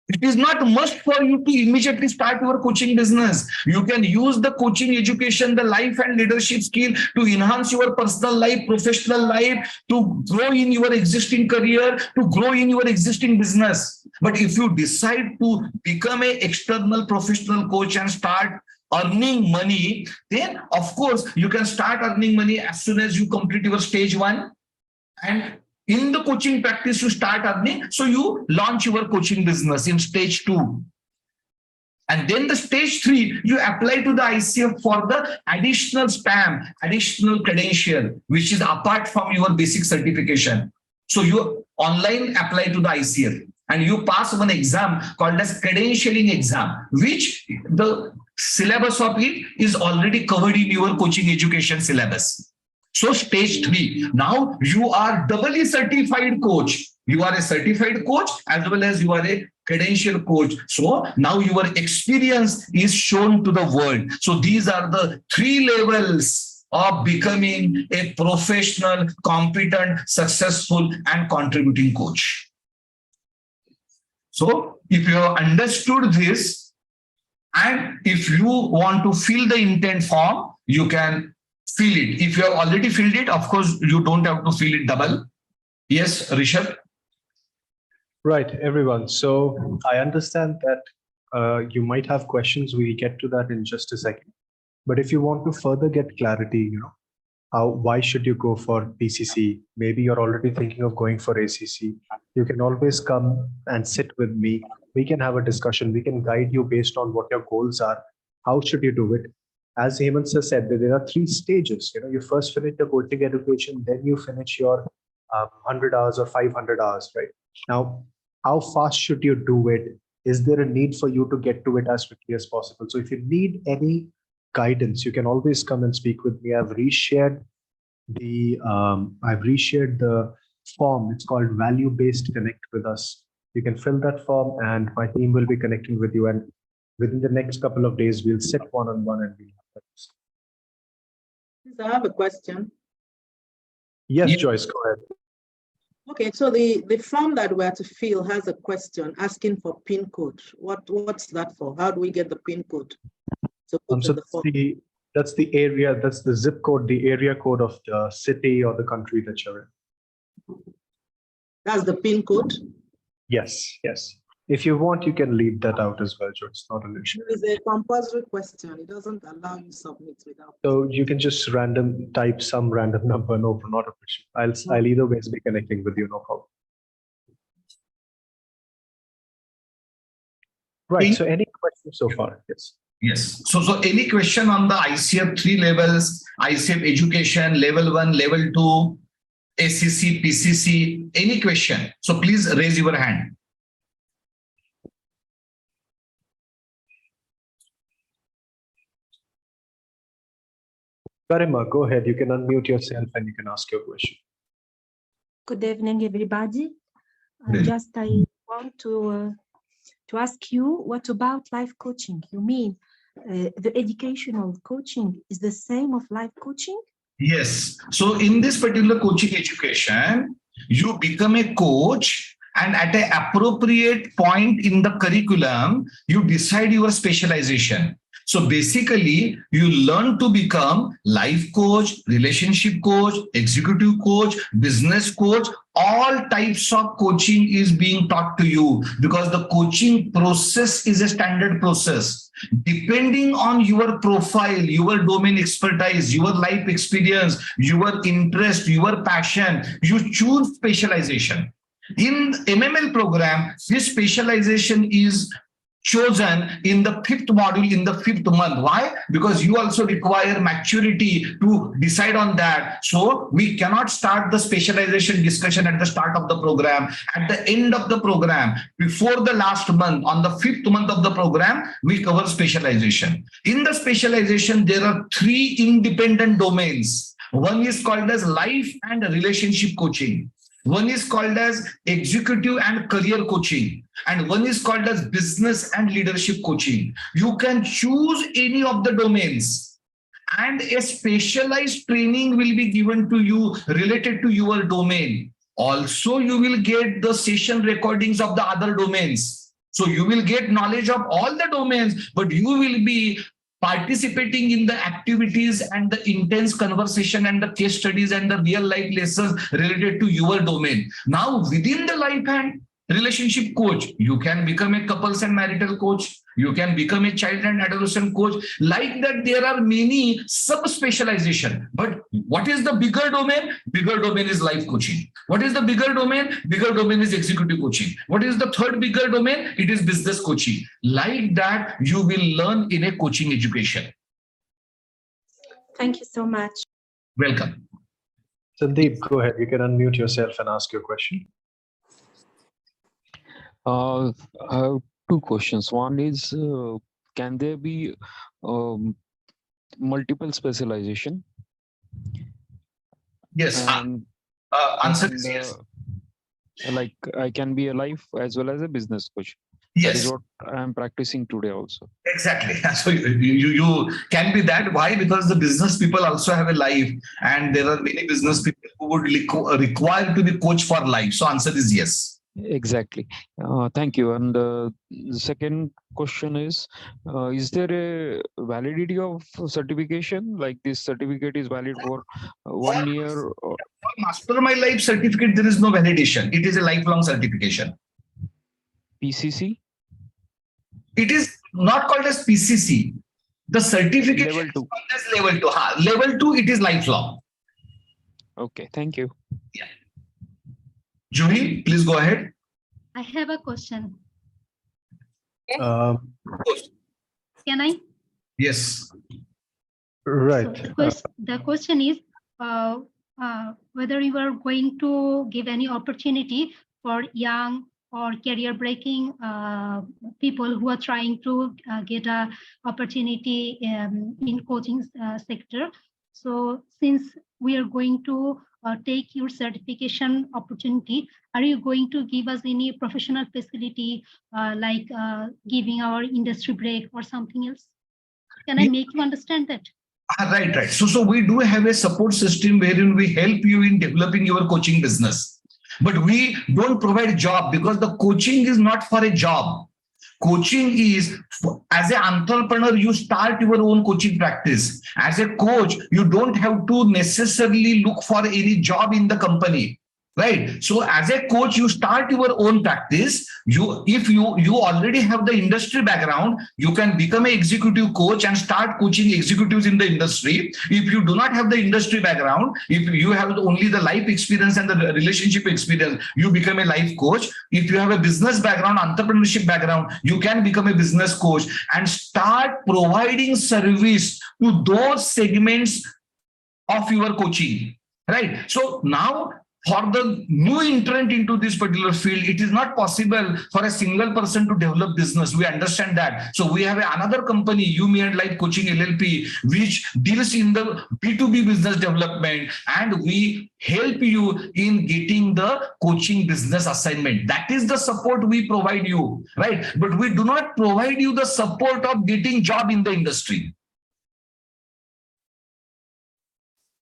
It is not must for you to immediately start your coaching business. You can use the coaching education, the life and leadership skill to enhance your personal life, professional life, to grow in your existing career, to grow in your existing business. But if you decide to become an external professional coach and start earning money, then of course you can start earning money as soon as you complete your stage 1. And in the coaching practice, you start earning. So you launch your coaching business in stage 2. And then the stage 3, you apply to the ICF for the additional spam, additional credential, which is apart from your basic certification. So you online apply to the ICF and you pass one exam called as credentialing exam, which the syllabus of it is already covered in your coaching education syllabus. So stage 3, now you are doubly certified coach. You are a certified coach as well as you are a credential coach. So now your experience is shown to the world. So these are the 3 levels of becoming a professional, competent, successful, and contributing coach. So if you have understood this, and if you want to fill the intent form, you can fill it. If you have already filled it, of course, you don't have to fill it double. Yes, Rishabh? Right, everyone. So I understand that you might have questions. We'll get to that in just a second. But if you want to further get clarity, why should you go for PCC? Maybe you're already thinking of going for ACC. You can always come and sit with me. We can have a discussion. We can guide you based on what your goals are. How should you do it? As Hemant sir said, there are 3 stages. You first finish the coaching education, then you finish your 100 hours or 500 hours, right? Now, how fast should you do it? Is there a need for you to get to it as quickly as possible? So if you need any guidance, you can always come and speak with me. I've reshared the form. It's called Value-Based Connect with Us. You can fill that form and my team will be connecting with you. And within the next couple of days, we'll sit one-on-one and we'll have that. I have a question. Yes, Yeah. Joyce, go ahead. Okay, so the form that we're to fill has a question asking for PIN code. What's that for? How do we get the PIN code? So that's the area, that's the zip code, the area code of the city or the country that you're in. That's the PIN code? Yes. If you want, you can leave that out as well, Joyce. Not an issue. It's a compulsory question. It doesn't allow you to submit without. So you can just type some random number. No, not an issue. I'll either ways be connecting with you. No problem. Right. So any questions so far? Yes. Yes. So any question on the ICF 3 levels, ICF education, level 1, level 2, ACC, PCC, any question? So please raise your hand. Karima, go ahead. You can unmute yourself and you can ask your question. Good evening, everybody. Good. I want to ask you, what about life coaching? You mean the educational coaching is the same of life coaching? Yes. So in this particular coaching education, you become a coach, and at an appropriate point in the curriculum, you decide your specialization. So basically, you learn to become life coach, relationship coach, executive coach, business coach. All types of coaching is being taught to you because the coaching process is a standard process. Depending on your profile, your domain expertise, your life experience, your interest, your passion, you choose specialization. In MML program, this specialization is chosen in the 5th module in the 5th month. Why? Because you also require maturity to decide on that. So we cannot start the specialization discussion at the start of the program. At the end of the program, before the last month, on the 5th month of the program, we cover specialization. In the specialization, there are 3 independent domains. One is called as life and relationship coaching. One is called as executive and career coaching, and one is called as business and leadership coaching. You can choose any of the domains, and a specialized training will be given to you related to your domain. Also, you will get the session recordings of the other domains. So you will get knowledge of all the domains, but you will be participating in the activities and the intense conversation and the case studies and the real life lessons related to your domain. Now, within the life and relationship coach. You can become a couples and marital coach. You can become a child and adolescent coach. Like that, there are many sub-specialization. But what is the bigger domain? Bigger domain is life coaching. What is the bigger domain? Bigger domain is executive coaching. What is the third bigger domain? It is business coaching. Like that, you will learn in a coaching education. Thank you so much. Welcome. Sandeep, go ahead. You can unmute yourself and ask your question. I have two questions. One is, can there be multiple specialization? Yes. Answer is yes. Like I can be a life as well as a business coach. That is Yes. what I am practicing today also. Exactly. So you can be that. Why? Because the business people also have a life, and there are many business people who would require to be coach for life. So answer is yes. Exactly. Thank you. And the second question is there a validity of certification? Like this certificate is valid for 1 year? Or... For Master My Life certificate, there is no validation. It is a lifelong certification. PCC? It is not called as PCC. The certificate Level is 2. called as level 2. Level 2, it is lifelong. Okay, thank you. Yeah. Juhi, please go ahead. I have a question. Um, Can I? Yes. right. So the question is whether you are going to give any opportunity for young or career breaking people who are trying to get a opportunity in coaching sector. So since we are going to take your certification opportunity, are you going to give us any professional facility like giving our industry break or something else? Can I make you understand that? Right. So we do have a support system wherein we help you in developing your coaching business. But we don't provide job because the coaching is not for a job. Coaching is, as an entrepreneur, you start your own coaching practice. As a coach, you don't have to necessarily look for any job in the company. Right. So as a coach, you start your own practice. If you already have the industry background, you can become an executive coach and start coaching executives in the industry. If you do not have the industry background, if you have only the life experience and the relationship experience, you become a life coach. If you have a business background, entrepreneurship background, you can become a business coach and start providing service to those segments of your coaching. Right. So now, for the new entrant into this particular field, it is not possible for a single person to develop business. We understand that. So we have another company, You&MeLife Coaching LLP, which deals in the B2B business development, and we help you in getting the coaching business assignment. That is the support we provide you, right? But we do not provide you the support of getting job in the industry.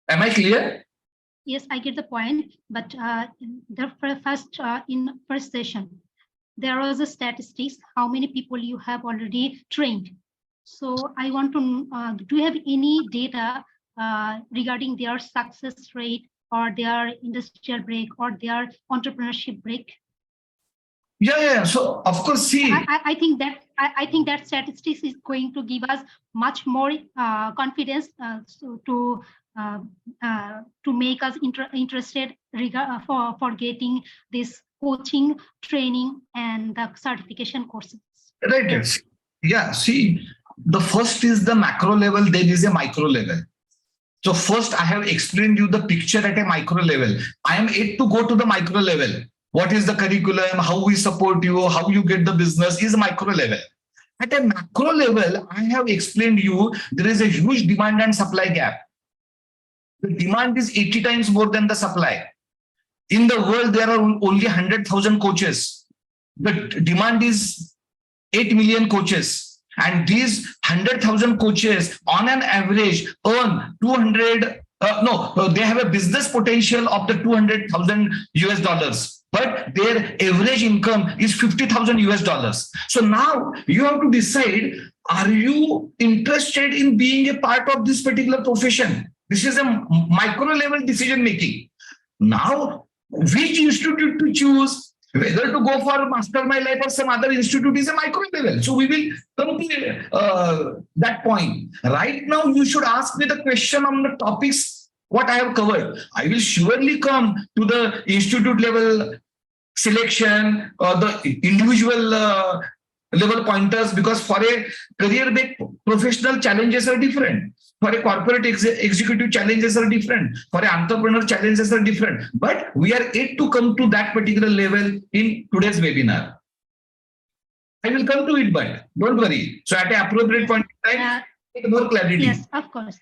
Am I clear? Yes, I get the point, but in first session, there was a statistics, how many people you have already trained. So I want to, do you have any data regarding their success rate or their industrial break or their entrepreneurship break? Yeah. So of course, see, I think that statistics is going to give us much more confidence to make us interested for getting this coaching, training, and the certification courses. Right. Yeah. See, the first is the macro level. There is a micro level. So first, I have explained you the picture at a micro level. I am yet to go to the micro level. What is the curriculum? How we support you? How you get the business is micro level. At a macro level, I have explained you there is a huge demand and supply gap. The demand is 80 times more than the supply. In the world, there are only 100,000 coaches. The demand is 8 million coaches. And these 100,000 coaches on an average earn they have a business potential of the $200,000, but their average income is $50,000. So now you have to decide, are you interested in being a part of this particular profession? This is a micro level decision making. Now, which institute to choose, Whether to go for Master My Life or some other institute is a micro level. So we will come to that point. Right now, you should ask me the question on the topics what I have covered. I will surely come to the institute level selection or the individual level pointers, because for a career-based professional, challenges are different. For a corporate executive, challenges are different. For an entrepreneur, challenges are different. But we are yet to come to that particular level in today's webinar. I will come to it, but don't worry. So at an appropriate point in time, more clarity. Yes, of course.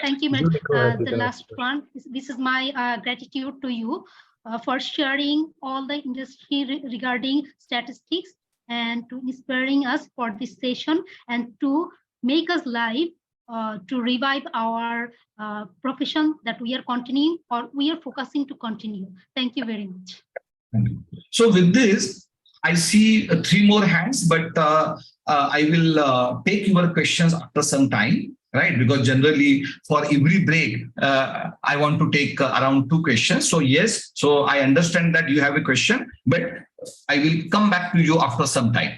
Thank you, Matt. The last one, this is my gratitude to you for sharing all the industry regarding statistics and to inspiring us for this session and to make us live to revive our profession that we are continuing or we are focusing to continue. Thank you very much. So with this, I see 3 more hands, but I will take your questions after some time, right? Because generally for every break, I want to take around 2 questions. So yes, so I understand that you have a question, but I will come back to you after some time.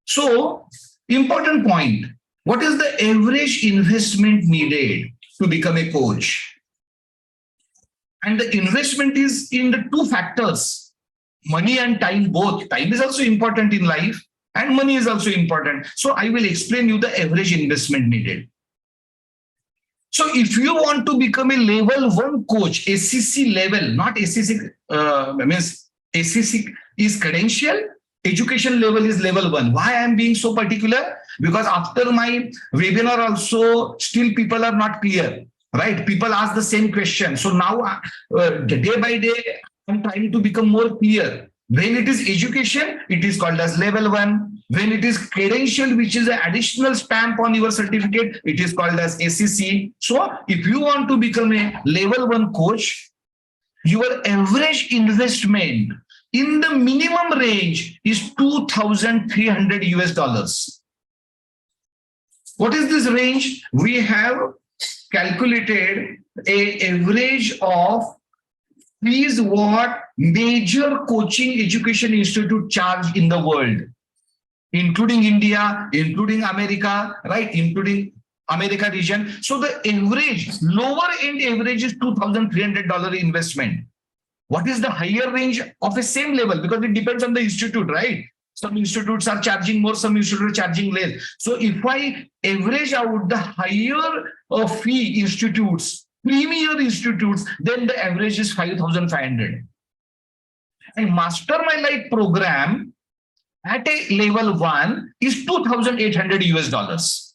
So important point, what is the average investment needed to become a coach? And the investment is in the 2 factors, money and time both. Time is also important in life and money is also important. So I will explain you the average investment needed. So if you want to become a level 1 coach, ACC level, not ACC, means ACC is credential, education level is level 1. Why I am being so particular? Because after my webinar also, still people are not clear, right? People ask the same question. So now day by day, I'm trying to become more clear. When it is education, it is called as level 1. When it is credential, which is an additional stamp on your certificate, it is called as ACC. So if you want to become a level 1 coach, your average investment in the minimum range is $2,300 US. What is this range? We have calculated an average of fees what major coaching education institute charge in the world, including India, including America, right? Including America region. So the average, lower end average is $2,300 investment. What is the higher range of a same level? Because it depends on the institute, right? Some institutes are charging more, some institutes are charging less. So if I average out the higher fee institutes, premier institutes, then the average is 5,500. And Master My Life program at a level 1 is $2,800 US.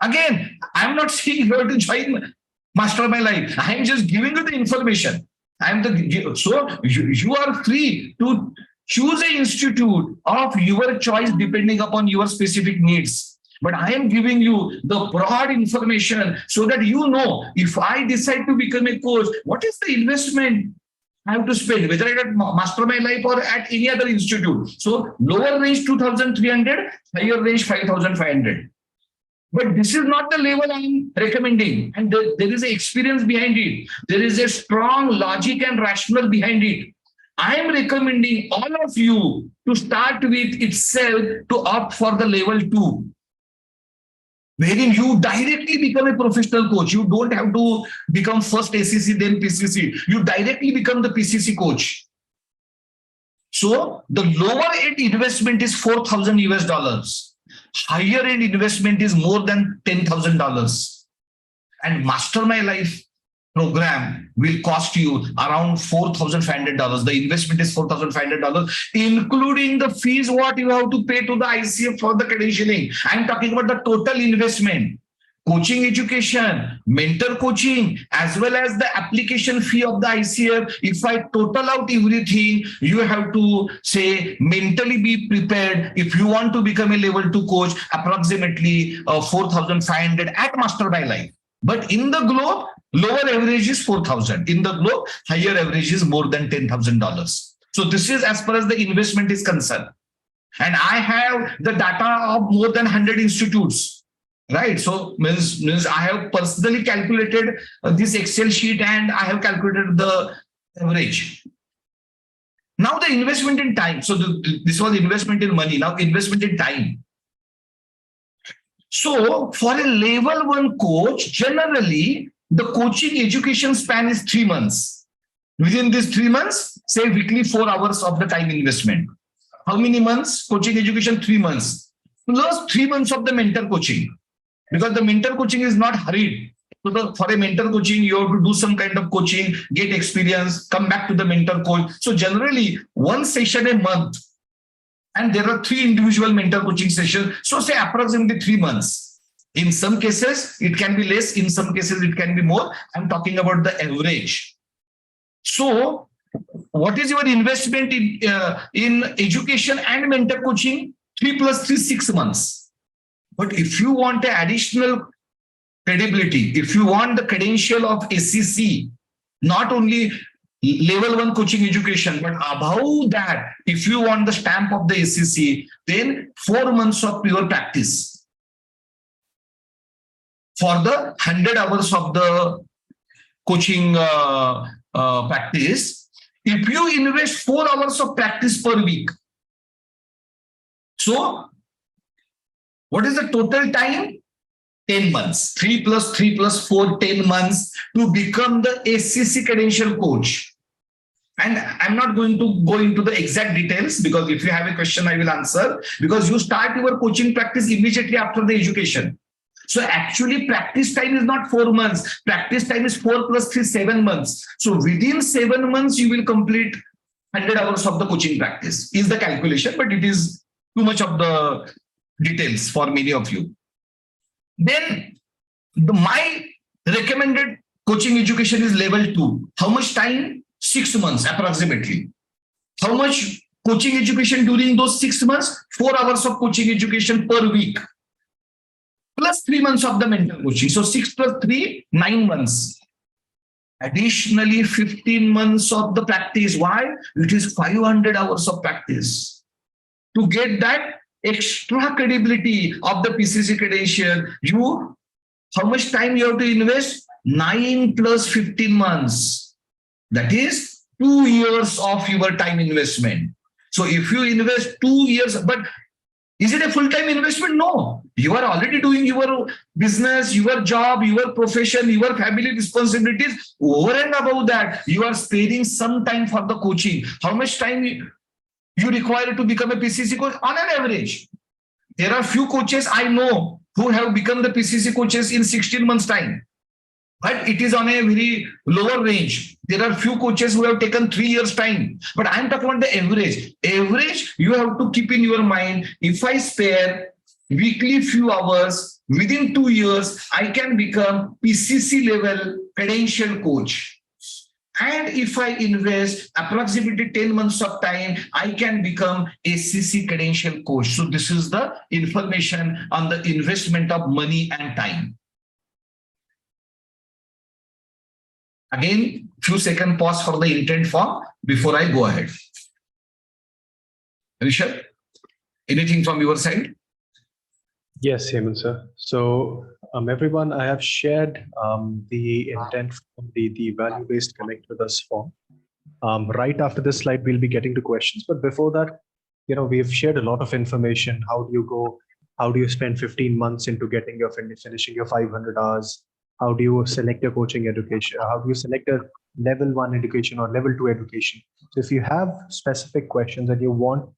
Again, I'm not saying you have to join Master My Life. I'm just giving you the information. So you are free to choose an institute of your choice depending upon your specific needs. But I am giving you the broad information so that you know, if I decide to become a coach, what is the investment I have to spend, whether at Master My Life or at any other institute. So lower range 2,300, higher range 5,500. But this is not the level I'm recommending. And there is an experience behind it. There is a strong logic and rationale behind it. I am recommending all of you to start with itself to opt for the level 2. Wherein you directly become a professional coach. You don't have to become first ACC, then PCC. You directly become the PCC coach. So the lower end investment is $4,000 US. Higher end investment is more than $10,000. And Master My Life program will cost you around $4,500. The investment is $4,500, including the fees what you have to pay to the ICF for the credentialing. I'm talking about the total investment. Coaching education, mentor coaching, as well as the application fee of the ICF. If I total out everything, you have to say mentally be prepared. If you want to become a level 2 coach, approximately 4,500 at Master My Life. But in the globe, lower average is 4,000. In the globe, higher average is more than $10,000. So this is as far as the investment is concerned. And I have the data of more than 100 institutes. Right. So means I have personally calculated this Excel sheet and I have calculated the average. Now the investment in time. So this was investment in money. Now investment in time. So for a level 1 coach, generally the coaching education span is 3 months. Within these 3 months, say weekly 4 hours of the time investment. How many months? Coaching education 3 months. Plus 3 months of the mentor coaching. Because the mentor coaching is not hurried. So for a mentor coaching, you have to do some kind of coaching, get experience, come back to the mentor coach. So generally 1 session a month. And there are 3 individual mentor coaching sessions. So say approximately 3 months. In some cases, it can be less. In some cases, it can be more. I'm talking about the average. So what is your investment in education and mentor coaching? 3 plus 3, 6 months. But if you want an additional credibility, if you want the credential of ACC, not only level 1 coaching education, but above that, if you want the stamp of the ACC, then 4 months of pure practice for the 100 hours of the coaching practice. If you invest 4 hours of practice per week, so what is the total time? 10 months. 3 plus 3 plus 4, 10 months to become the ACC credential coach. And I'm not going to go into the exact details, because if you have a question, I will answer, because you start your coaching practice immediately after the education. So actually practice time is not 4 months. Practice time is 4 plus 3, 7 months. So within 7 months, you will complete 100 hours of the coaching practice is the calculation, but it is too much of the details for many of you. Then my recommended coaching education is level 2. How much time? 6 months approximately. How much coaching education during those 6 months? 4 hours of coaching education per week. Plus 3 months of the mentor coaching. So 6 plus 3, 9 months. Additionally, 15 months of the practice. Why? It is 500 hours of practice. To get that extra credibility of the PCC credential, how much time you have to invest? 9 plus 15 months. That is 2 years of your time investment. So if you invest 2 years, but is it a full-time investment? No. You are already doing your business, your job, your profession, your family responsibilities. Over and above that, you are sparing some time for the coaching. How much time you require to become a PCC coach? On an average, there are few coaches I know who have become the PCC coaches in 16 months' time. But it is on a very lower range. There are few coaches who have taken 3 years' time. But I'm talking about the average. Average, you have to keep in your mind, if I spare weekly few hours, within 2 years, I can become PCC level credential coach. And if I invest approximately 10 months of time, I can become ACC credential coach. So this is the information on the investment of money and time. Again, few second pause for the intent form before I go ahead. Rishabh, anything from your side? Yes, Hemant sir. So everyone, I have shared the intent from the value-based connect with us form. Right after this slide, we'll be getting to questions. But before that, we've shared a lot of information. How do you go? How do you spend 15 months into getting your finishing your 500 hours? How do you select your coaching education? How do you select a level 1 education or level 2 education? So if you have specific questions and you want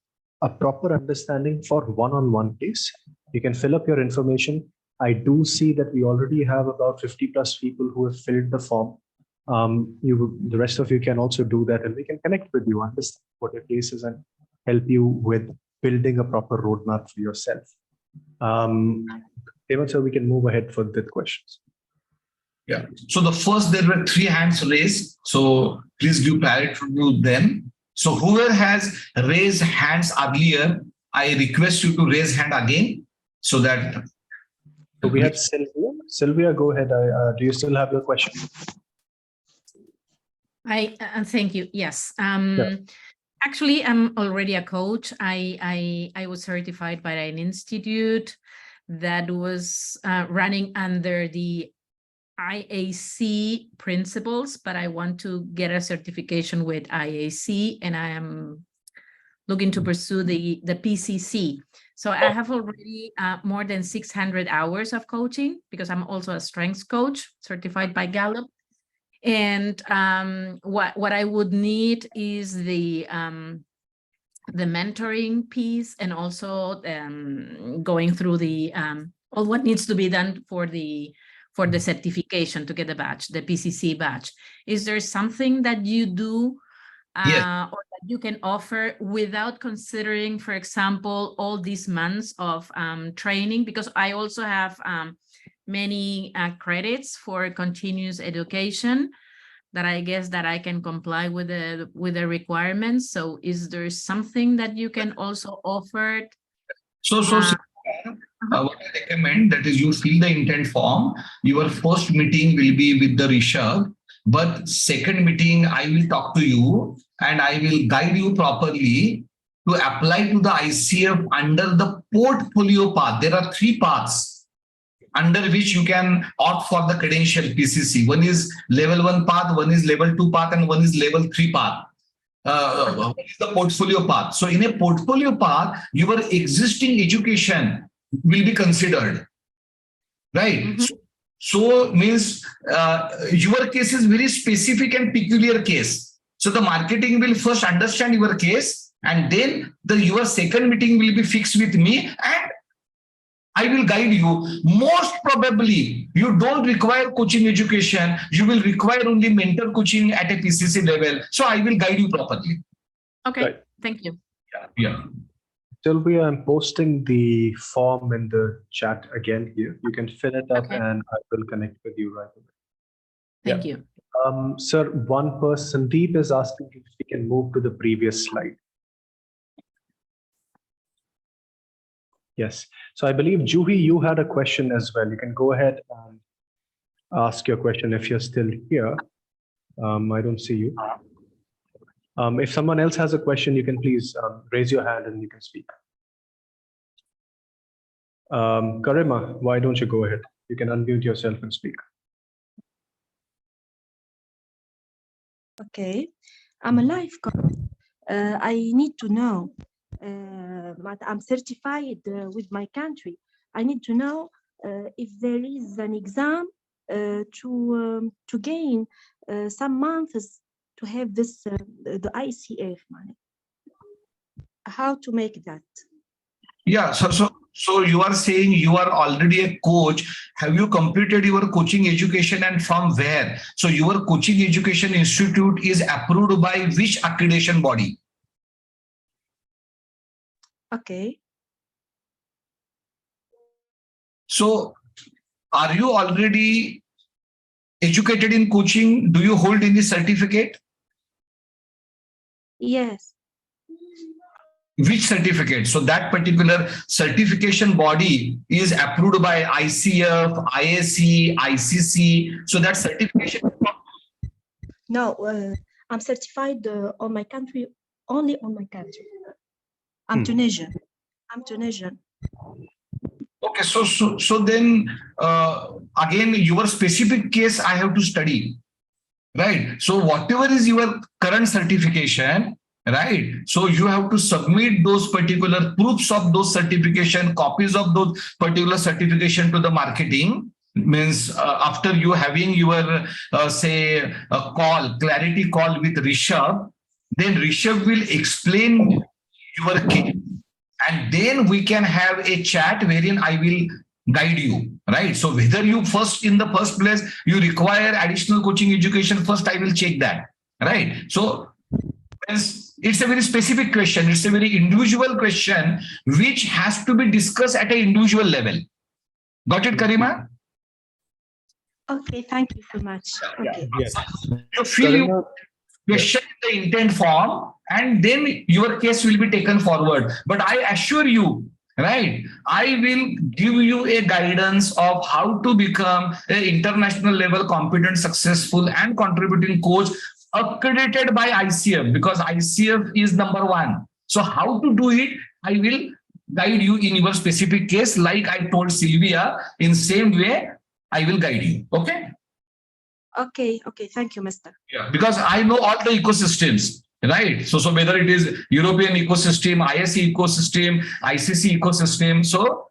a proper understanding for one-on-one case, you can fill up your information. I do see that we already have about 50 plus people who have filled the form. The rest of you can also do that, and we can connect with you, understand what your case is, and help you with building a proper roadmap for yourself. Hemant sir, we can move ahead for the questions. Yeah. So the first, there were 3 hands raised. So please give priority to them. So whoever has raised hands earlier, I request you to raise hand again so that. So we have Sylvia. Sylvia, go ahead. Do you still have your question? Thank you. Yes. Yeah. Actually, I'm already a coach. I was certified by an institute that was running under the IAC principles, but I want to get a certification with IAC, and I am looking to pursue the PCC. So I have already more than 600 hours of coaching, because I'm also a strengths coach certified by Gallup. And what I would need is the mentoring piece, and also going through the all what needs to be done for the certification to get the badge, the PCC badge. Is there something that you do Yes. or that you can offer without considering, for example, all these months of training? Because I also have many credits for continuous education that I guess that I can comply with the requirements. So is there something that you can also offer? What I recommend, that is, you fill the intent form. Your first meeting will be with the Rishabh, but second meeting I will talk to you and I will guide you properly to apply to the ICF under the portfolio path. There are 3 paths under which you can opt for the credential PCC. One is level 1 path, one is level 2 path, and one is level 3 path. The portfolio path. So in a portfolio path, your existing education will be considered, right? Mm-hmm. So means your case is very specific and peculiar case. So the marketing will first understand your case, and then your second meeting will be fixed with me, and I will guide you. Most probably, you don't require coaching education. You will require only mentor coaching at a PCC level. So I will guide you properly. Okay, Right. Thank you. Yeah. Sylvia, I'm posting the form in the chat again here. You can fill it up, Okay. and I will connect with you right away. Thank you. Sir, one person, Sandeep, is asking if we can move to the previous slide. Yes. So I believe, Juhi, you had a question as well. You can go ahead and ask your question if you're still here. I don't see you. If someone else has a question, you can please raise your hand and you can speak. Karima, why don't you go ahead? You can unmute yourself and speak. Okay, I'm a life coach. I need to know. I'm certified with my country. I need to know if there is an exam to gain some months to have this the ICF money. How to make that? Yeah. So you are saying you are already a coach. Have you completed your coaching education, and from where? So your coaching education institute is approved by which accreditation body? Okay. So are you already educated in coaching? Do you hold any certificate? Yes. Which certificate? So that particular certification body is approved by ICF, IAC, ICC. So that certification. No, I'm certified on my country, only on my country. I'm Tunisian. I'm Tunisian. Okay, so then again, your specific case I have to study, right? So whatever is your current certification, right? So you have to submit those particular proofs of those certification, copies of those particular certification to the marketing. Means after you having your say a clarity call with Rishabh, then Rishabh will explain your case, and then we can have a chat wherein I will guide you, right? So whether you in the first place, you require additional coaching education, first I will check that, right? So it's a very specific question. It's a very individual question, which has to be discussed at an individual level. Got it, Karima? Okay, thank you so much. Okay. Yes. You fill your question in the intent form, and then your case will be taken forward. But I assure you, right, I will give you a guidance of how to become an international level competent, successful, and contributing coach accredited by ICF, because ICF is number 1. So how to do it, I will guide you in your specific case. Like I told Sylvia, in same way, I will guide you. Okay. Okay. Thank you, Mr. Yeah, because I know all the ecosystems, right? So whether it is European ecosystem, ISE ecosystem, ICC ecosystem, so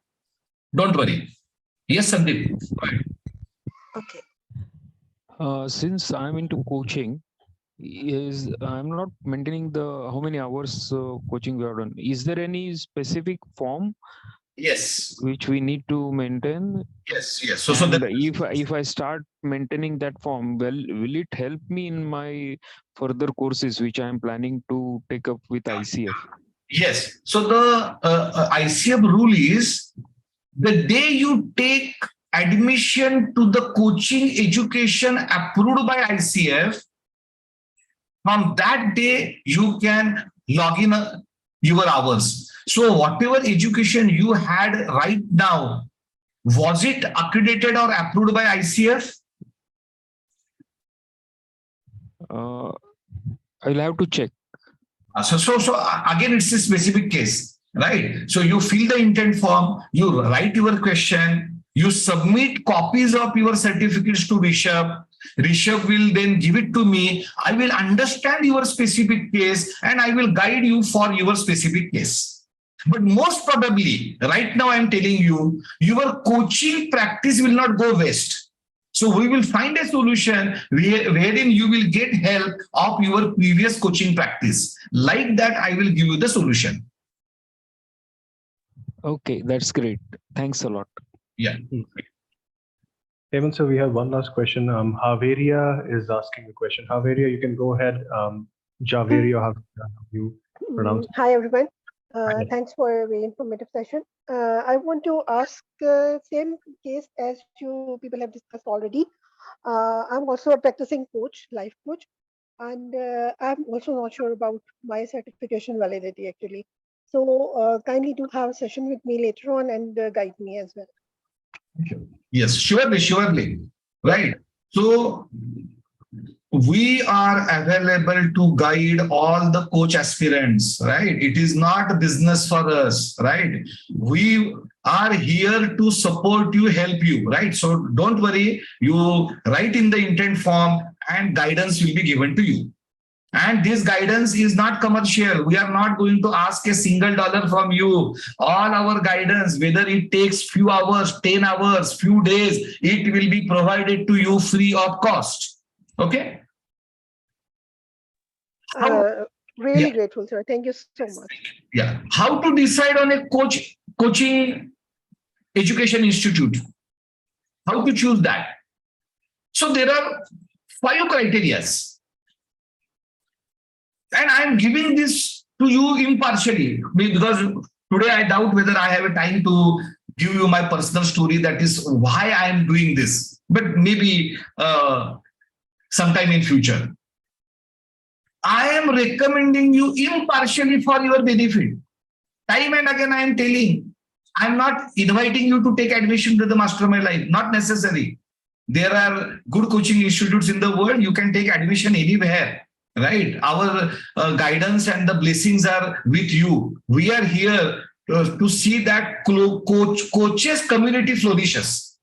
don't worry. Yes, Sandeep. Go ahead. Okay. Since I'm into coaching, I'm not maintaining the how many hours coaching we have done. Is there any specific form Yes. which we need to maintain? Yes. So And if I start maintaining that form, will it help me in my further courses which I am planning to take up with ICF? yes. So the ICF rule is the day you take admission to the coaching education approved by ICF, from that day you can log in your hours. So whatever education you had right now, was it accredited or approved by ICF? I'll have to check. So again, it's a specific case, right? So you fill the intent form, you write your question, you submit copies of your certificates to Rishabh. Rishabh will then give it to me. I will understand your specific case and I will guide you for your specific case. But most probably, right now I'm telling you, your coaching practice will not go waste. So we will find a solution wherein you will get help of your previous coaching practice. Like that, I will give you the solution. Okay, that's great. Thanks a lot. Yeah. Hemant, so we have one last question. Javeria is asking a question. Javeria, you can go ahead. Javeria, how you pronounce it? Hi, everyone. Thanks for a very informative session. I want to ask same case as you people have discussed already. I'm also a practicing coach, life coach, and I'm also not sure about my certification validity actually. So kindly do have a session with me later on and guide me as well. Yes, surely. Right. So we are available to guide all the coach aspirants, right? It is not business for us, right? We are here to support you, help you, right? So don't worry, you write in the intent form and guidance will be given to you. And this guidance is not commercial. We are not going to ask a single dollar from you. All our guidance, whether it takes few hours, 10 hours, few days, it will be provided to you free of cost. Okay? Really grateful, sir. Thank you so much. Yeah. How to decide on a coaching education institute? How to choose that? So there are 5 criteria. And I'm giving this to you impartially because today I doubt whether I have a time to give you my personal story. That is why I am doing this. But maybe sometime in future. I am recommending you impartially for your benefit. Time and again, I am telling, I'm not inviting you to take admission to the Mastermind Life. Not necessary. There are good coaching institutes in the world. You can take admission anywhere. Right, our guidance and the blessings are with you. We are here to see that coaches community flourishes,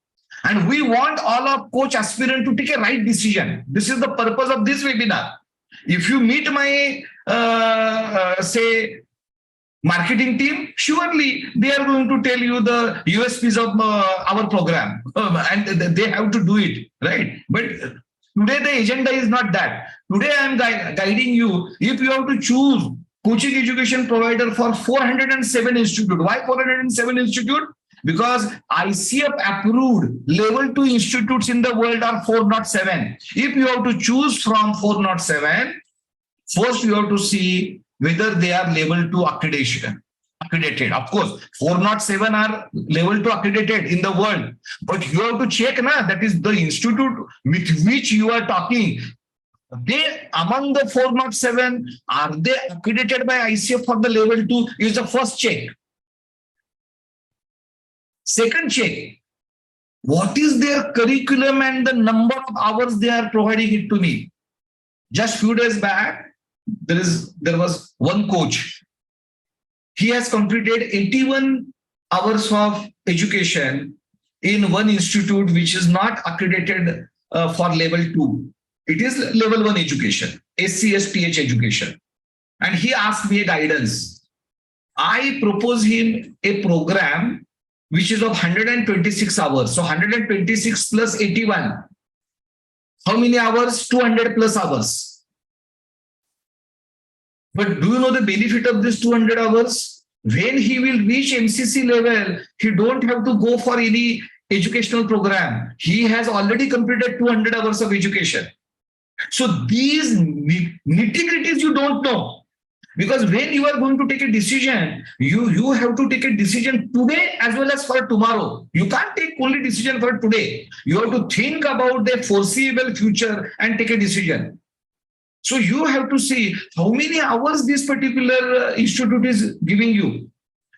and we want all of coach aspirant to take a right decision. This is the purpose of this webinar. If you meet my say marketing team, surely they are going to tell you the USPs of our program, and they have to do it, right? But today the agenda is not that. Today I am guiding you. If you have to choose coaching education provider for 407 institute. Why 407 institute? Because ICF approved level 2 institutes in the world are 407. If you have to choose from 407, first you have to see whether they are level 2 accredited. Of course, 407 are level 2 accredited in the world, but you have to check that is the institute with which you are talking. They among the 407, are they accredited by ICF for the level 2 is the first check. Second check, what is their curriculum and the number of hours they are providing it to me. Just few days back, there was one coach. He has completed 81 hours of education in one institute which is not accredited for level 2. It is level 1 education, SCSTH education. And he asked me a guidance. I propose him a program which is of 126 hours. So 126 plus 81. How many hours? 200 plus hours. But do you know the benefit of this 200 hours? When he will reach MCC level, he don't have to go for any educational program. He has already completed 200 hours of education. So these nitty-gritties you don't know. Because when you are going to take a decision, you have to take a decision today as well as for tomorrow. You can't take only decision for today. You have to think about the foreseeable future and take a decision. So you have to see how many hours this particular institute is giving you.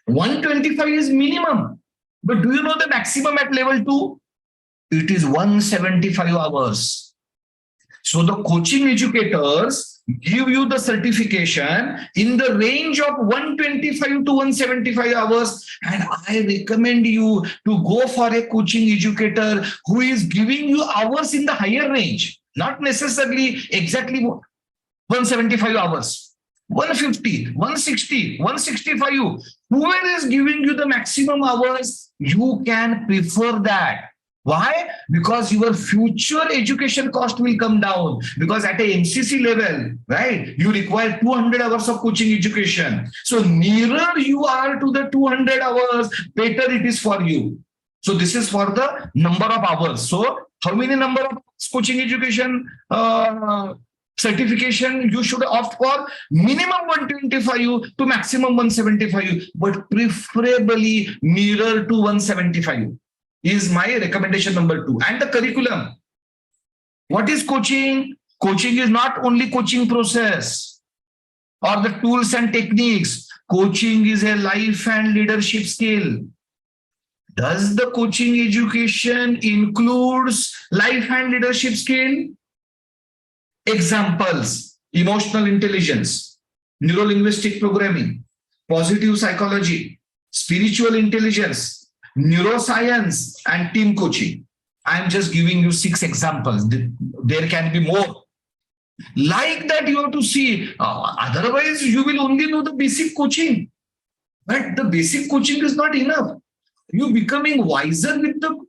125 is minimum. But do you know the maximum at level 2? It is 175 hours. So the coaching educators give you the certification in the range of 125 to 175 hours. And I recommend you to go for a coaching educator who is giving you hours in the higher range, not necessarily exactly 175 hours, 150, 160, 165. Whoever is giving you the maximum hours, you can prefer that. Why? Because your future education cost will come down. Because at a MCC level, right, you require 200 hours of coaching education. So nearer you are to the 200 hours, better it is for you. So this is for the number of hours. So how many number of coaching education certification you should opt for? Minimum 125 to maximum 175, but preferably nearer to 175. Is my recommendation number 2. And the curriculum. What is coaching? Coaching is not only coaching process or the tools and techniques. Coaching is a life and leadership skill. Does the coaching education includes life and leadership skill? Examples: emotional intelligence, neuro-linguistic programming, positive psychology, spiritual intelligence, neuroscience, and team coaching. I'm just giving you 6 examples. There can be more. Like that, you have to see. Otherwise, you will only know the basic coaching. But the basic coaching is not enough. You becoming wiser with the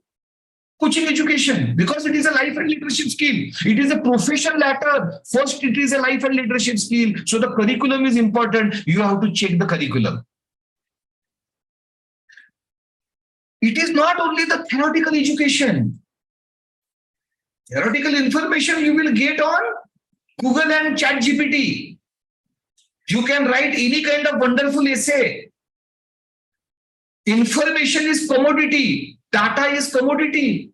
coaching education, because it is a life and leadership skill. It is a profession ladder. First, it is a life and leadership skill. So the curriculum is important. You have to check the curriculum. It is not only the theoretical education. Theoretical information you will get on Google and ChatGPT. You can write any kind of wonderful essay. Information is commodity. Data is commodity.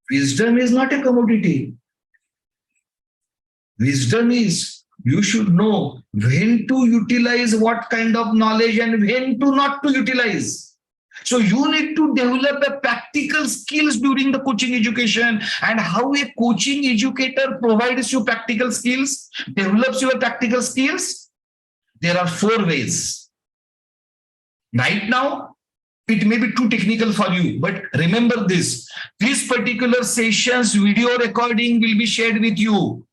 Wisdom is not a commodity. Wisdom is you should know when to utilize what kind of knowledge and when to not to utilize. So you need to develop a practical skills during the coaching education, and how a coaching educator provides you practical skills, develops your practical skills. There are 4 ways. Right now, it may be too technical for you, but remember this. This particular session's video recording will be shared with you.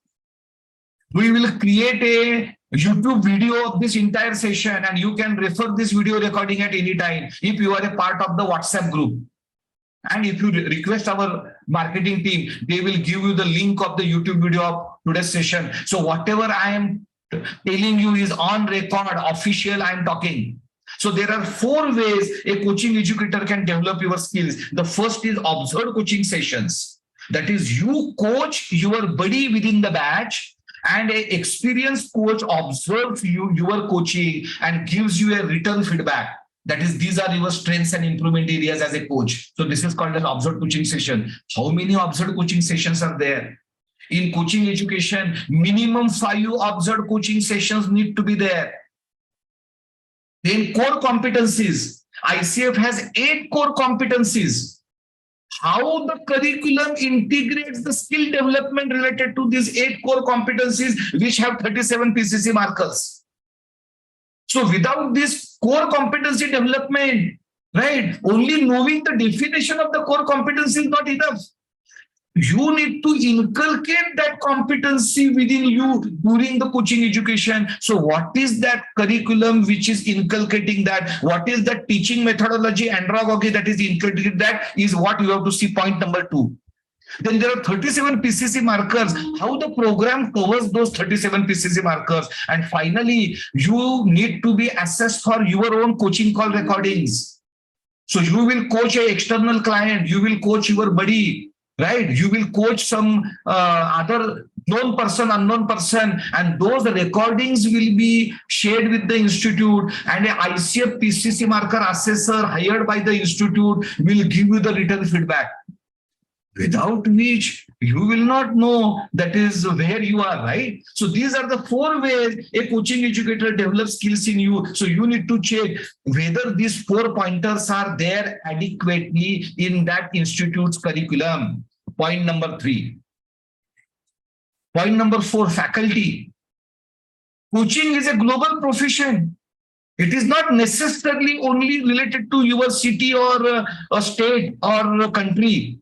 We will create a YouTube video of this entire session, and you can refer this video recording at any time if you are a part of the WhatsApp group. And if you request our marketing team, they will give you the link of the YouTube video of today's session. So whatever I am telling you is on record, official, I am talking. So there are 4 ways a coaching educator can develop your skills. The first is observed coaching sessions. That is, you coach your buddy within the batch, and an experienced coach observes your coaching and gives you a written feedback. That is, these are your strengths and improvement areas as a coach. So this is called an observed coaching session. How many observed coaching sessions are there? In coaching education, minimum 5 observed coaching sessions need to be there. Then core competencies. ICF has 8 core competencies. How the curriculum integrates the skill development related to these 8 core competencies, which have 37 PCC markers. So without this core competency development, right, only knowing the definition of the core competency is not enough. You need to inculcate that competency within you during the coaching education. So what is that curriculum which is inculcating that? What is that teaching methodology, andragogy that is inculcating that is what you have to see, point number 2. Then there are 37 PCC markers, how the program covers those 37 PCC markers. And finally, you need to be assessed for your own coaching call recordings. So you will coach an external client, you will coach your buddy, right? You will coach some other known person, unknown person, and those recordings will be shared with the institute, and an ICF PCC marker assessor hired by the institute will give you the written feedback. Without which you will not know that is where you are, right? So these are the 4 ways a coaching educator develops skills in you. So you need to check whether these 4 pointers are there adequately in that institute's curriculum. Point number 3. Point number 4, faculty. Coaching is a global profession. It is not necessarily only related to your city or a state or a country.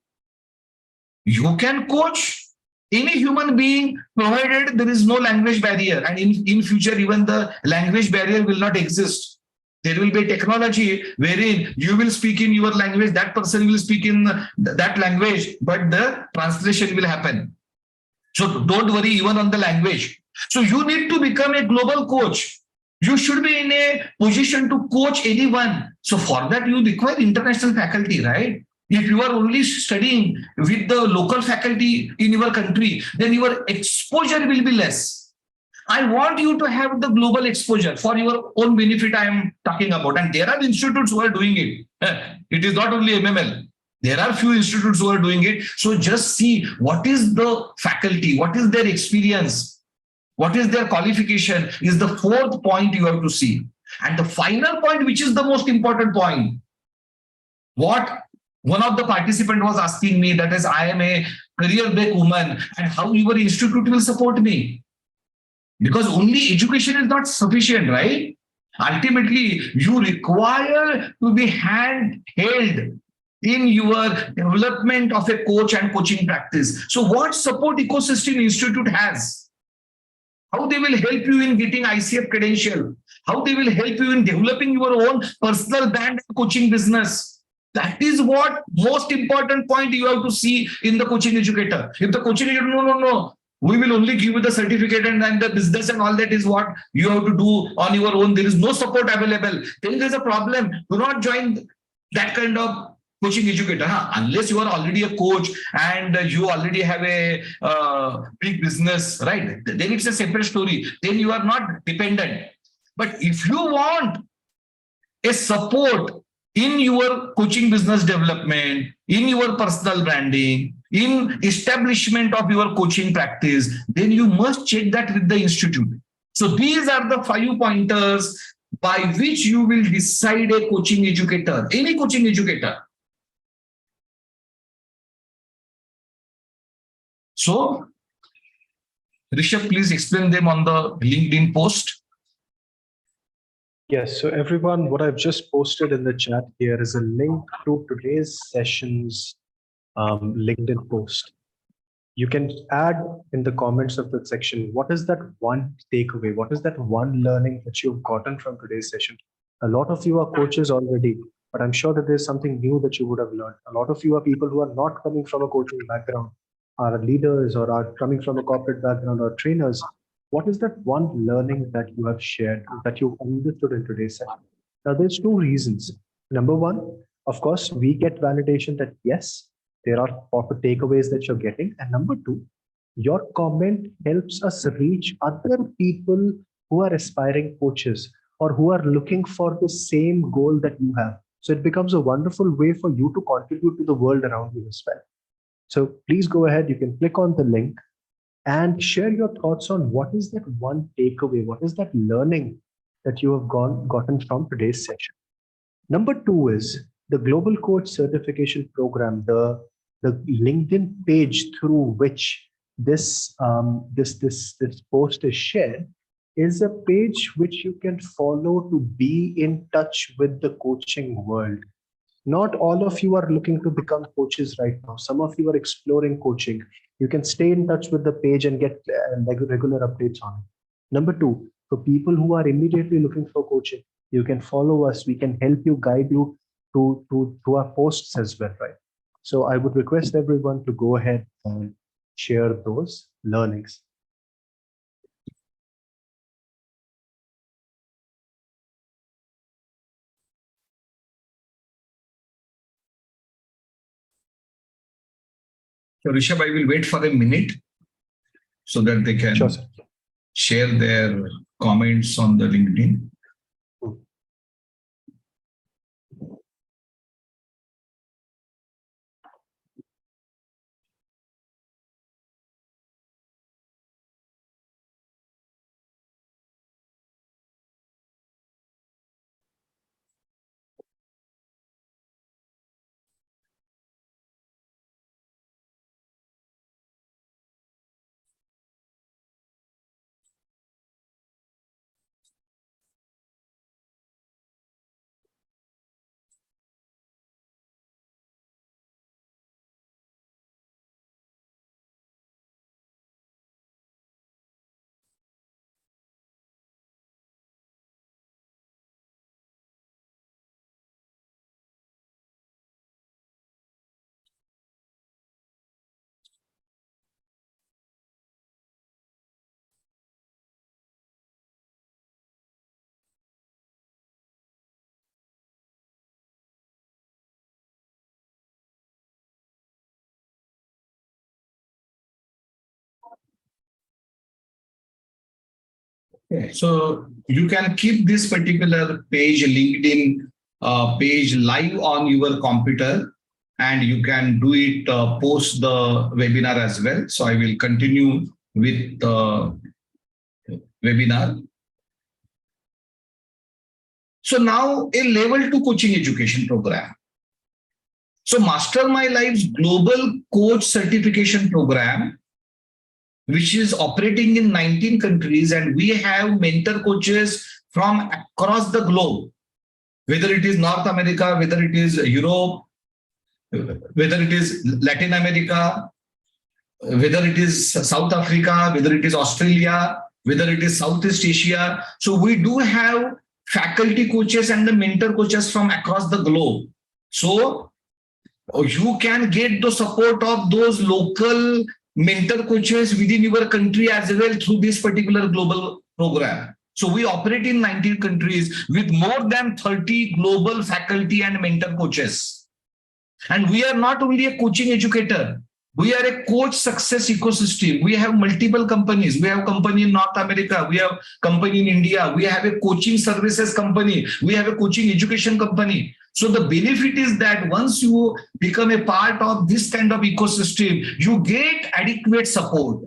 You can coach any human being provided there is no language barrier, and in future even the language barrier will not exist. There will be technology wherein you will speak in your language, that person will speak in that language, but the translation will happen. So don't worry even on the language. So you need to become a global coach. You should be in a position to coach anyone. So for that you require international faculty, right? If you are only studying with the local faculty in your country, then your exposure will be less. I want you to have the global exposure for your own benefit. I am talking about, and there are institutes who are doing it. It is not only MML. There are few institutes who are doing it. So just see what is the faculty, what is their experience, what is their qualification is the 4th point you have to see. And the final point, which is the most important point, what one of the participants was asking me, that is, I am a career break woman, and how your institute will support me. Because only education is not sufficient, right? Ultimately, you require to be hand-held in your development of a coach and coaching practice. So what support ecosystem institute has? How they will help you in getting ICF credential? How they will help you in developing your own personal brand and coaching business? That is what most important point you have to see in the coaching educator. If the coaching educator, no, we will only give you the certificate and the business and all that is what you have to do on your own. There is no support available. Then there's a problem. Do not join that kind of coaching educator, unless you are already a coach and you already have a big business, right? Then it's a separate story. Then you are not dependent. But if you want a support in your coaching business development, in your personal branding, in establishment of your coaching practice, then you must check that with the institute. So these are the 5 pointers by which you will decide a coaching educator, any coaching educator. So, Rishabh, please explain them on the LinkedIn post. Yes, so everyone, what I've just posted in the chat here is a link to today's session's LinkedIn post. You can add in the comments of that section, what is that one takeaway? What is that one learning that you've gotten from today's session? A lot of you are coaches already, but I'm sure that there's something new that you would have learned. A lot of you are people who are not coming from a coaching background, are leaders or are coming from a corporate background or trainers. What is that one learning that you have shared, that you understood in today's session? Now, there's 2 reasons. Number 1, of course, we get validation that yes, there are proper takeaways that you're getting. And number 2, your comment helps us reach other people who are aspiring coaches or who are looking for the same goal that you have. So it becomes a wonderful way for you to contribute to the world around you as well. So please go ahead, you can click on the link and share your thoughts on what is that one takeaway, what is that learning that you have gotten from today's session. Number 2 is the Global Coach Certification Program, the LinkedIn page through which this post is shared is a page which you can follow to be in touch with the coaching world. Not all of you are looking to become coaches right now. Some of you are exploring coaching. You can stay in touch with the page and get regular updates on it. Number two, for people who are immediately looking for coaching, you can follow us. We can help you, guide you to our posts as well, right? So I would request everyone to go ahead and share those learnings. So Rishabh, I will wait for a minute so that they can Sure, sir. share their comments on the LinkedIn. So you can keep this particular page, LinkedIn page, live on your computer, and you can do it post the webinar as well. So I will continue with the webinar. So now a level 2 coaching education program. So Master My Life's global coach certification program, which is operating in 19 countries, and we have mentor coaches from across the globe, whether it is North America, whether it is Europe, whether it is Latin America, whether it is South Africa, whether it is Australia, whether it is Southeast Asia. So we do have faculty coaches and the mentor coaches from across the globe. So you can get the support of those local mentor coaches within your country as well through this particular global program. So we operate in 19 countries with more than 30 global faculty and mentor coaches. And we are not only a coaching educator, we are a coach success ecosystem. We have multiple companies. We have a company in North America. We have a company in India. We have a coaching services company. We have a coaching education company. So the benefit is that once you become a part of this kind of ecosystem, you get adequate support.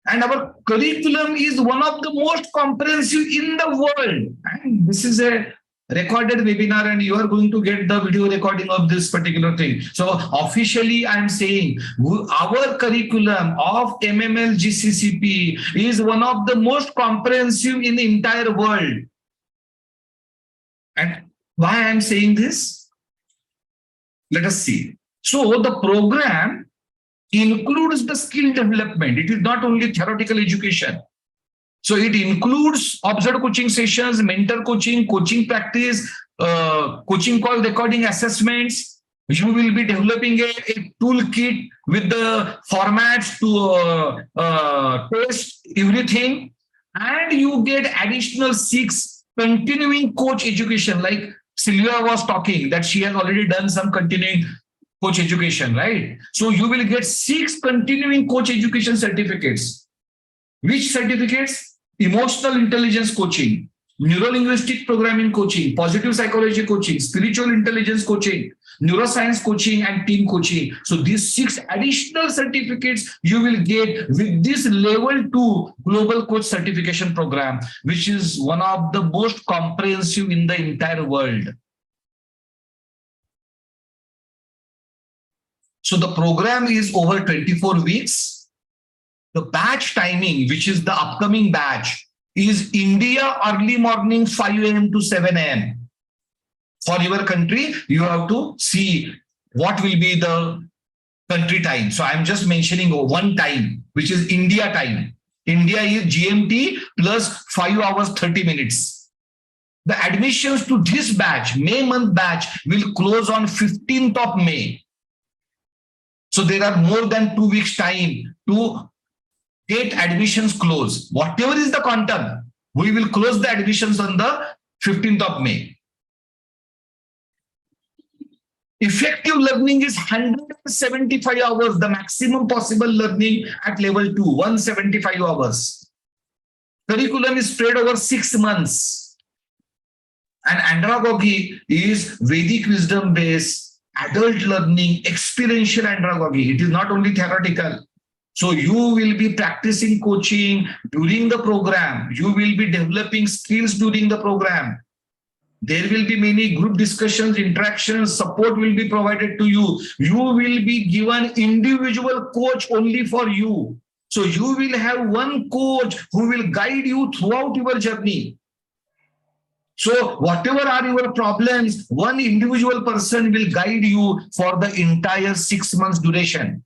And our curriculum is one of the most comprehensive in the world. And this is a recorded webinar, and you are going to get the video recording of this particular thing. So officially, I'm saying our curriculum of MML GCCP is one of the most comprehensive in the entire world. And why I'm saying this? Let us see. So the program includes the skill development. It is not only theoretical education. So it includes observed coaching sessions, mentor coaching, coaching practice, coaching call recording assessments. You will be developing a toolkit with the formats to test everything. And you get additional 6 continuing coach education, like Sylvia was talking that she has already done some continuing coach education, right? So you will get 6 continuing coach education certificates. Which certificates? Emotional intelligence coaching, neuro-linguistic programming coaching, positive psychology coaching, spiritual intelligence coaching, neuroscience coaching, and team coaching. So these 6 additional certificates you will get with this level 2 global coach certification program, which is one of the most comprehensive in the entire world. So the program is over 24 weeks. The batch timing, which is the upcoming batch, is India early morning 5 a.m. to 7 a.m. For your country, you have to see what will be the country time. So I'm just mentioning one time, which is India time. India is GMT plus 5 hours 30 minutes. The admissions to this batch, May month batch, will close on 15th of May. So there are more than 2 weeks time to get admissions closed. Whatever is the quantum, we will close the admissions on the 15th of May. Effective learning is 175 hours, the maximum possible learning at level 2, 175 hours. Curriculum is spread over 6 months. And andragogy is Vedic wisdom based, adult learning, experiential andragogy. It is not only theoretical. So you will be practicing coaching during the program. You will be developing skills during the program. There will be many group discussions, interactions, support will be provided to you. You will be given individual coach only for you. So you will have one coach who will guide you throughout your journey. So whatever are your problems, one individual person will guide you for the entire 6 months duration.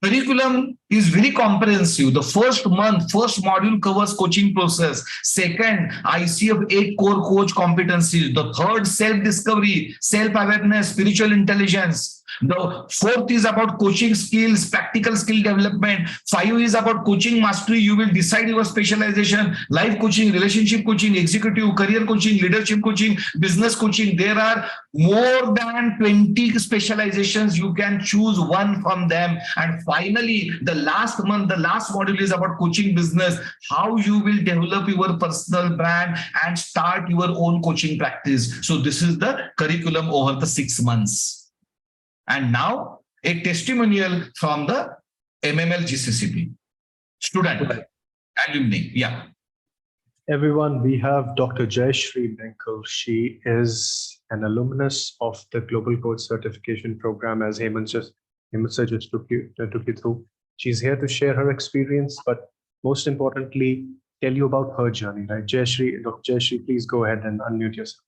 Curriculum is very comprehensive. The first month, first module covers coaching process. Second, ICF 8 core coach competencies. The third, self-discovery, self-awareness, spiritual intelligence. The fourth is about coaching skills, practical skill development. 5 is about coaching mastery. You will decide your specialization, life coaching, relationship coaching, executive, career coaching, leadership coaching, business coaching. There are more than 20 specializations. You can choose one from them. And finally, the last month, the last module is about coaching business, how you will develop your personal brand and start your own coaching practice. So this is the curriculum over the 6 months. And now a testimonial from the MML GCCP student, alumni. Yeah. Everyone, we have Dr. Jayashree Benkel. She is an alumnus of the Global Coach Certification Program, as Hemant just took you through. She's here to share her experience, but most importantly, tell you about her journey, right? Jayashree, Dr. Jayashree, please go ahead and unmute yourself.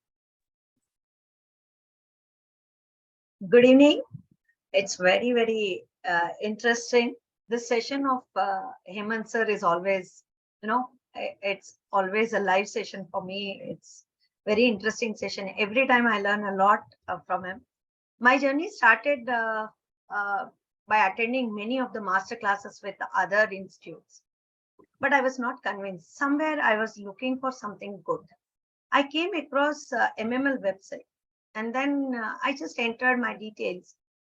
Good evening. It's very, very interesting. This session of Hemant sir is always, it's always a live session for me. It's very interesting session. Every time I learn a lot from him. My journey started by attending many of the master classes with other institutes. But I was not convinced. Somewhere I was looking for something good. I came across MML website. And then I just entered my details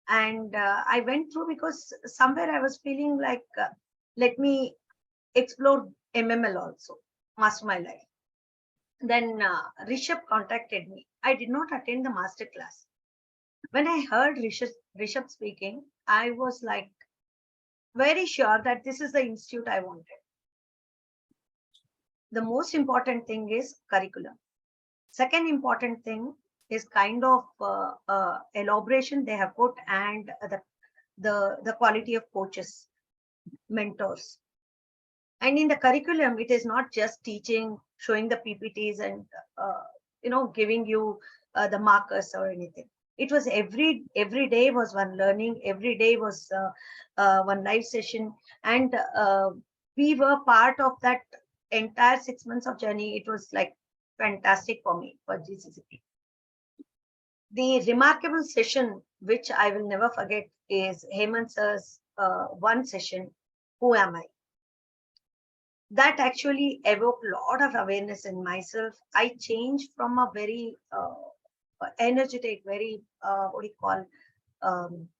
and I went through because somewhere I was feeling like, let me explore MML also, master my life. Then Rishabh contacted me. I did not attend the master class. When I heard Rishabh speaking, I was like very sure that this is the institute I wanted. The most important thing is curriculum. Second important thing is kind of elaboration they have put and the quality of coaches, mentors. And in the curriculum, it is not just teaching, showing the PPTs and, giving you the markers or anything. It was every day was one learning, every day was one live session. And we were part of that entire 6 months of journey. It was like fantastic for me, for GCCP. The remarkable session, which I will never forget, is Hemant sir's one session, Who Am I? That actually evoked a lot of awareness in myself. I changed from a very energetic, very,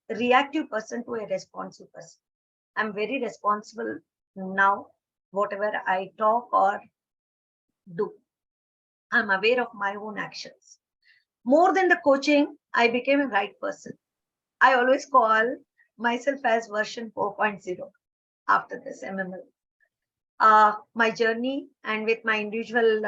reactive person to a responsive person. I'm very responsible now, whatever I talk or do. I'm aware of my own actions. More than the coaching, I became a right person. I always call myself as version 4.0 after this MML. My journey and with my individual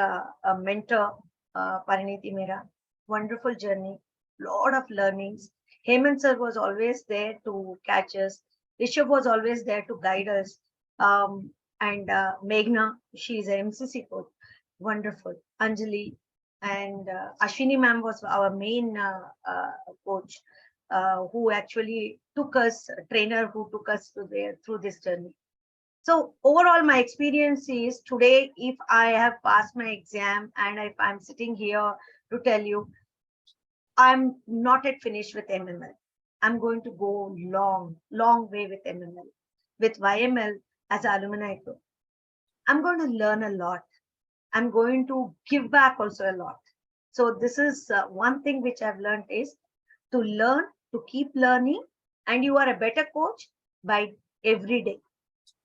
mentor, Pariniti Mera, wonderful journey, lot of learnings. Hemant sir was always there to catch us. Rishabh was always there to guide us. And Meghna, she's a MCC coach, wonderful. Anjali And Ashwini ma'am was our main coach, who actually took us, trainer who took us through this journey. So overall, my experience is today, if I have passed my exam and if I'm sitting here to tell you, I'm not yet finished with MML. I'm going to go long way with MML, with YML as an alumni group. I'm going to learn a lot. I'm going to give back also a lot. So this is one thing which I've learned is to learn, to keep learning, and you are a better coach by every day.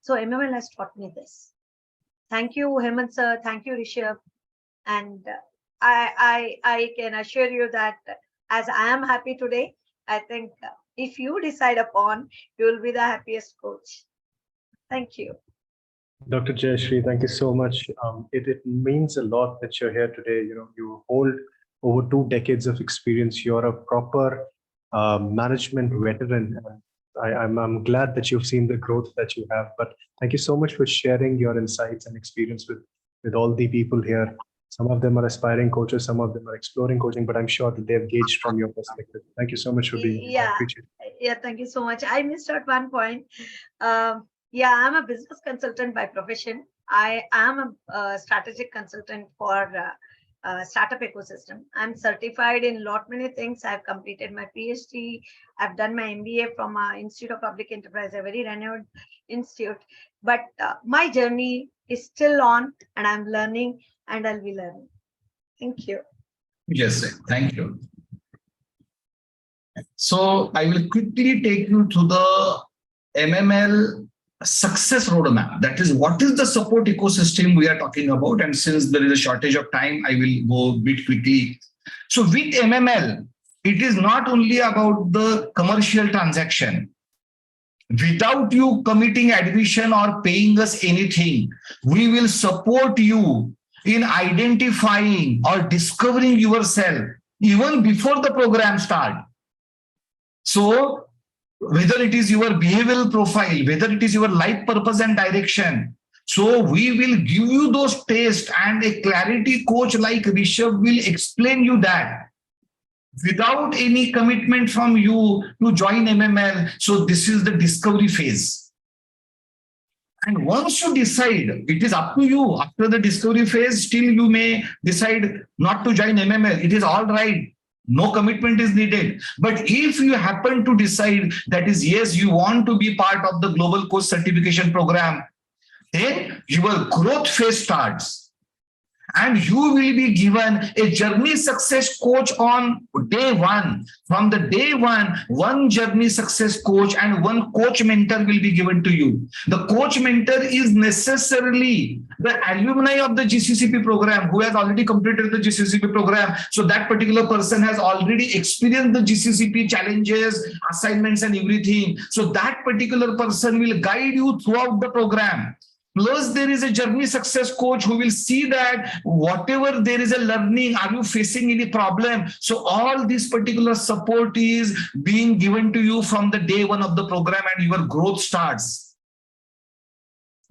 So MML has taught me this. Thank you, Hemant sir. Thank you, Rishabh. And I can assure you that as I am happy today, I think if you decide upon, you will be the happiest coach. Thank you. Dr. Jayashree, thank you so much. It means a lot that you're here today. You know, you hold over 2 decades of experience. You're a proper management veteran. I'm glad that you've seen the growth that you have. But thank you so much for sharing your insights and experience with all the people here. Some of them are aspiring coaches, some of them are exploring coaching, but I'm sure that they've gauged from your perspective. Thank you so much for being here. I appreciate it. Yeah, thank you so much. I missed out one point. Yeah, I'm a business consultant by profession. I am a strategic consultant for startup ecosystem. I'm certified in many things. I've completed my PhD. I've done my MBA from Institute of Public Enterprise, a very renowned institute. But my journey is still on, and I'm learning, and I'll be learning. Thank you. Yes, thank you. So I will quickly take you to the MML success roadmap. That is, what is the support ecosystem we are talking about? And since there is a shortage of time, I will go a bit quickly. So with MML, it is not only about the commercial transaction. Without you committing admission or paying us anything, we will support you in identifying or discovering yourself even before the program starts. So whether it is your behavioral profile, whether it is your life purpose and direction. So we will give you those tests, and a clarity coach like Rishabh will explain you that without any commitment from you to join MML. So this is the discovery phase. And once you decide, it is up to you. After the discovery phase, still you may decide not to join MML. It is all right. No commitment is needed. But if you happen to decide that is, yes, you want to be part of the Global Coach Certification Program, then your growth phase starts. And you will be given a journey success coach on day one. From the day one journey success coach and one coach mentor will be given to you. The coach mentor is necessarily the alumni of the GCCP program who has already completed the GCCP program. So that particular person has already experienced the GCCP challenges, assignments, and everything. So that particular person will guide you throughout the program. Plus, there is a journey success coach who will see that whatever there is a learning, are you facing any problem? So all this particular support is being given to you from the day one of the program, and your growth starts.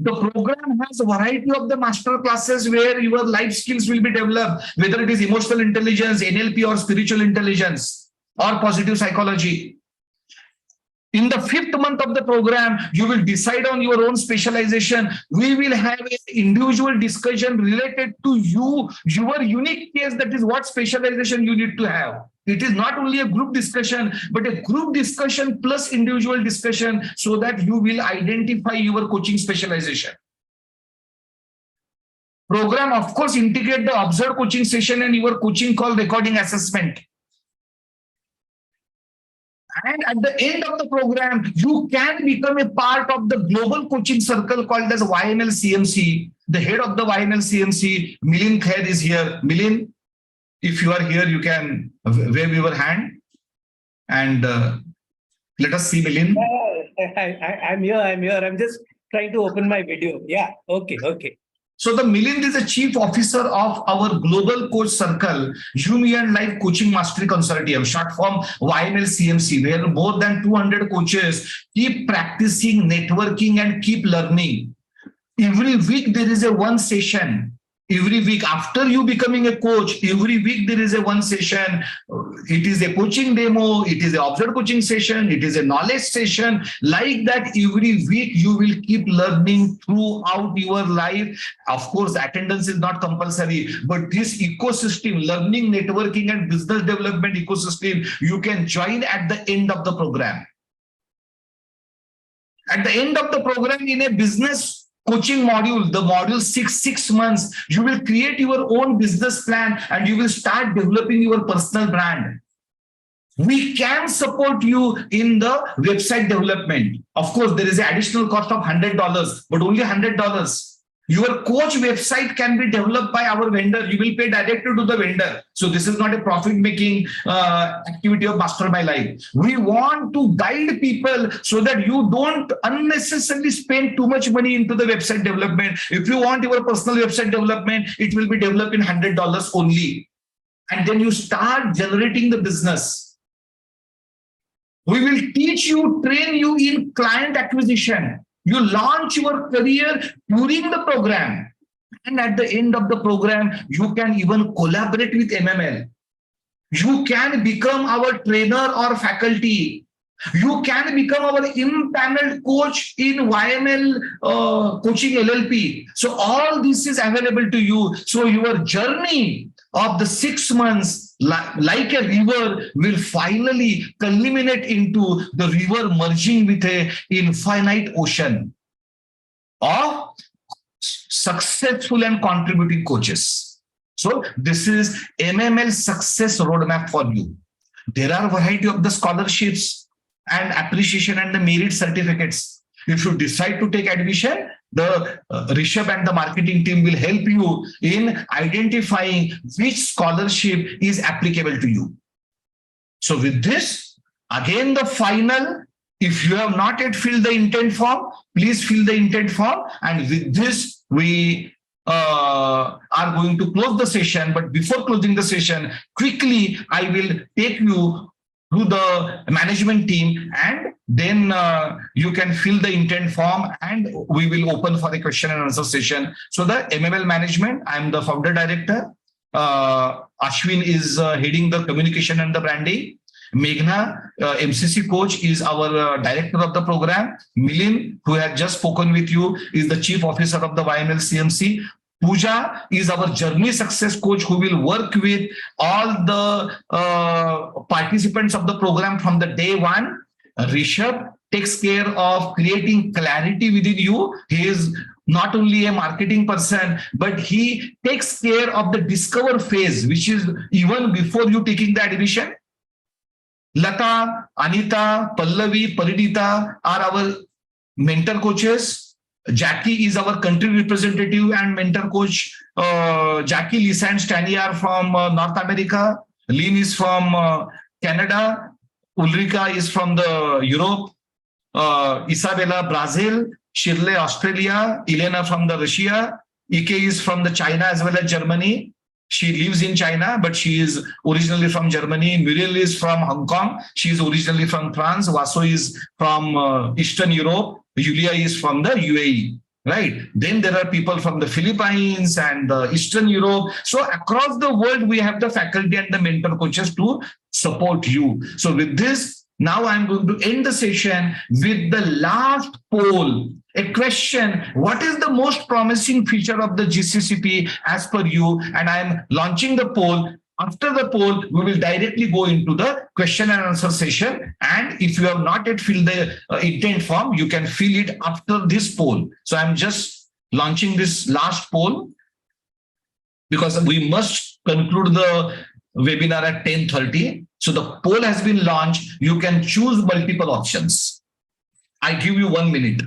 The program has a variety of the master classes where your life skills will be developed, whether it is emotional intelligence, NLP, or spiritual intelligence, or positive psychology. In the 5th month of the program, you will decide on your own specialization. We will have an individual discussion related to you, your unique case, that is what specialization you need to have. It is not only a group discussion, but a group discussion plus individual discussion, so that you will identify your coaching specialization. Program, of course, integrate the observed coaching session and your coaching call recording assessment. And at the end of the program, you can become a part of the global coaching circle called as Y&L CMC. The head of the Y&L CMC, Milind Khair, is here. Milind, if you are here, you can wave your hand. And let us see, Milind. I'm here. I'm just trying to open my video. Yeah, okay. So the Milind is the chief officer of our global coach circle, You&MeLife Coaching Mastery Consortium, short form Y&L CMC, where more than 200 coaches keep practicing, networking, and keep learning. Every week there is a one session Every week after you becoming a coach, every week there is a one session. It is a coaching demo. It is an observed coaching session. It is a knowledge session. Like that, every week you will keep learning throughout your life. Of course, attendance is not compulsory, but this ecosystem, learning, networking, and business development ecosystem, you can join at the end of the program. At the end of the program, in a business coaching module, the module 6 months, you will create your own business plan and you will start developing your personal brand. We can support you in the website development. Of course, there is an additional cost of $100, but only $100. Your coach website can be developed by our vendor. You will pay directly to the vendor. So this is not a profit-making activity of Master My Life. We want to guide people so that you don't unnecessarily spend too much money into the website development. If you want your personal website development, it will be developed in $100 only. And then you start generating the business. We will teach you, train you in client acquisition. You launch your career during the program. And at the end of the program, you can even collaborate with MML. You can become our trainer or faculty. You can become our impaneled coach in YML Coaching LLP. So all this is available to you. So your journey of the 6 months, like a river, will finally culminate into the river merging with an infinite ocean of successful and contributing coaches. So this is MML success roadmap for you. There are a variety of the scholarships and appreciation and the merit certificates. If you decide to take admission, the Rishabh and the marketing team will help you in identifying which scholarship is applicable to you. So with this, again, the final, if you have not yet filled the intent form, please fill the intent form. And with this, we are going to close the session. But before closing the session, quickly, I will take you to the management team, and then you can fill the intent form and we will open for a question and answer session. So the MML management, I'm the founder director. Ashwin is heading the communication and the branding. Meghna, MCC coach, is our director of the program. Milind, who had just spoken with you, is the chief officer of the YML CMC. Pooja is our journey success coach who will work with all the participants of the program from the day one. Rishabh takes care of creating clarity within you. He is not only a marketing person, but he takes care of the discover phase, which is even before you taking the admission. Lata, Anita, Pallavi, Paridita are our mentor coaches. Jackie is our country representative and mentor coach. Jackie, Lisa and Stanley are from North America. Lynn is from Canada. Ulrika is from the Europe. Isabella, Brazil. Shirley, Australia. Elena from the Russia. Ike is from the China as well as Germany. She lives in China, but she is originally from Germany. Muriel is from Hong Kong. She is originally from France. Vaso is from Eastern Europe. Julia is from the UAE, right? Then there are people from the Philippines and Eastern Europe. So across the world, we have the faculty and the mentor coaches to support you. So with this, now I'm going to end the session with the last poll. A question: what is the most promising feature of the GCCP as per you? And I'm launching the poll. After the poll, we will directly go into the question and answer session. And if you have not yet filled the intent form, you can fill it after this poll. So I'm just launching this last poll because we must conclude the webinar at 10:30. So the poll has been launched. You can choose multiple options. I give you 1 minute.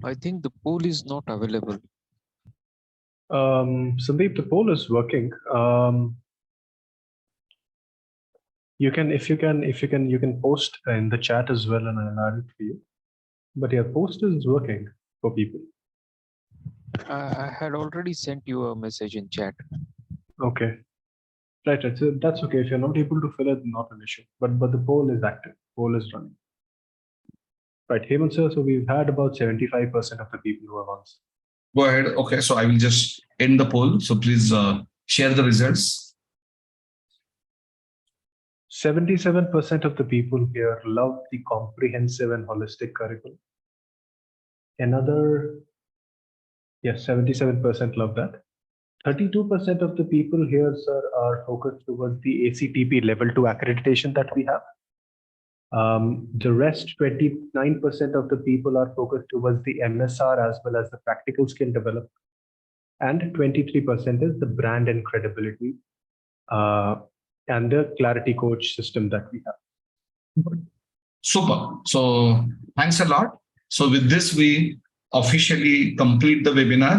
I think the poll is not available. Sandeep, the poll is working. You can post in the chat as well, and I'll add it for you. But yeah, post is working for people. I had already sent you a message in chat. Okay. Right. So that's okay. If you're not able to fill it, not an issue. But the poll is active. Poll is running. Right, Hemant sir. So we've had about 75% of the people who have answered. Go ahead. Okay, so I will just end the poll. So please share the results. 77% of the people here love the comprehensive and holistic curriculum. Another, yes, 77% love that. 32% of the people here, sir, are focused towards the ACTP level 2 accreditation that we have. The rest, 29% of the people are focused towards the MSR as well as the practical skill development. And 23% is the brand and credibility and the Clarity Coach system that we have. Super. So thanks a lot. So with this, we officially complete the webinar.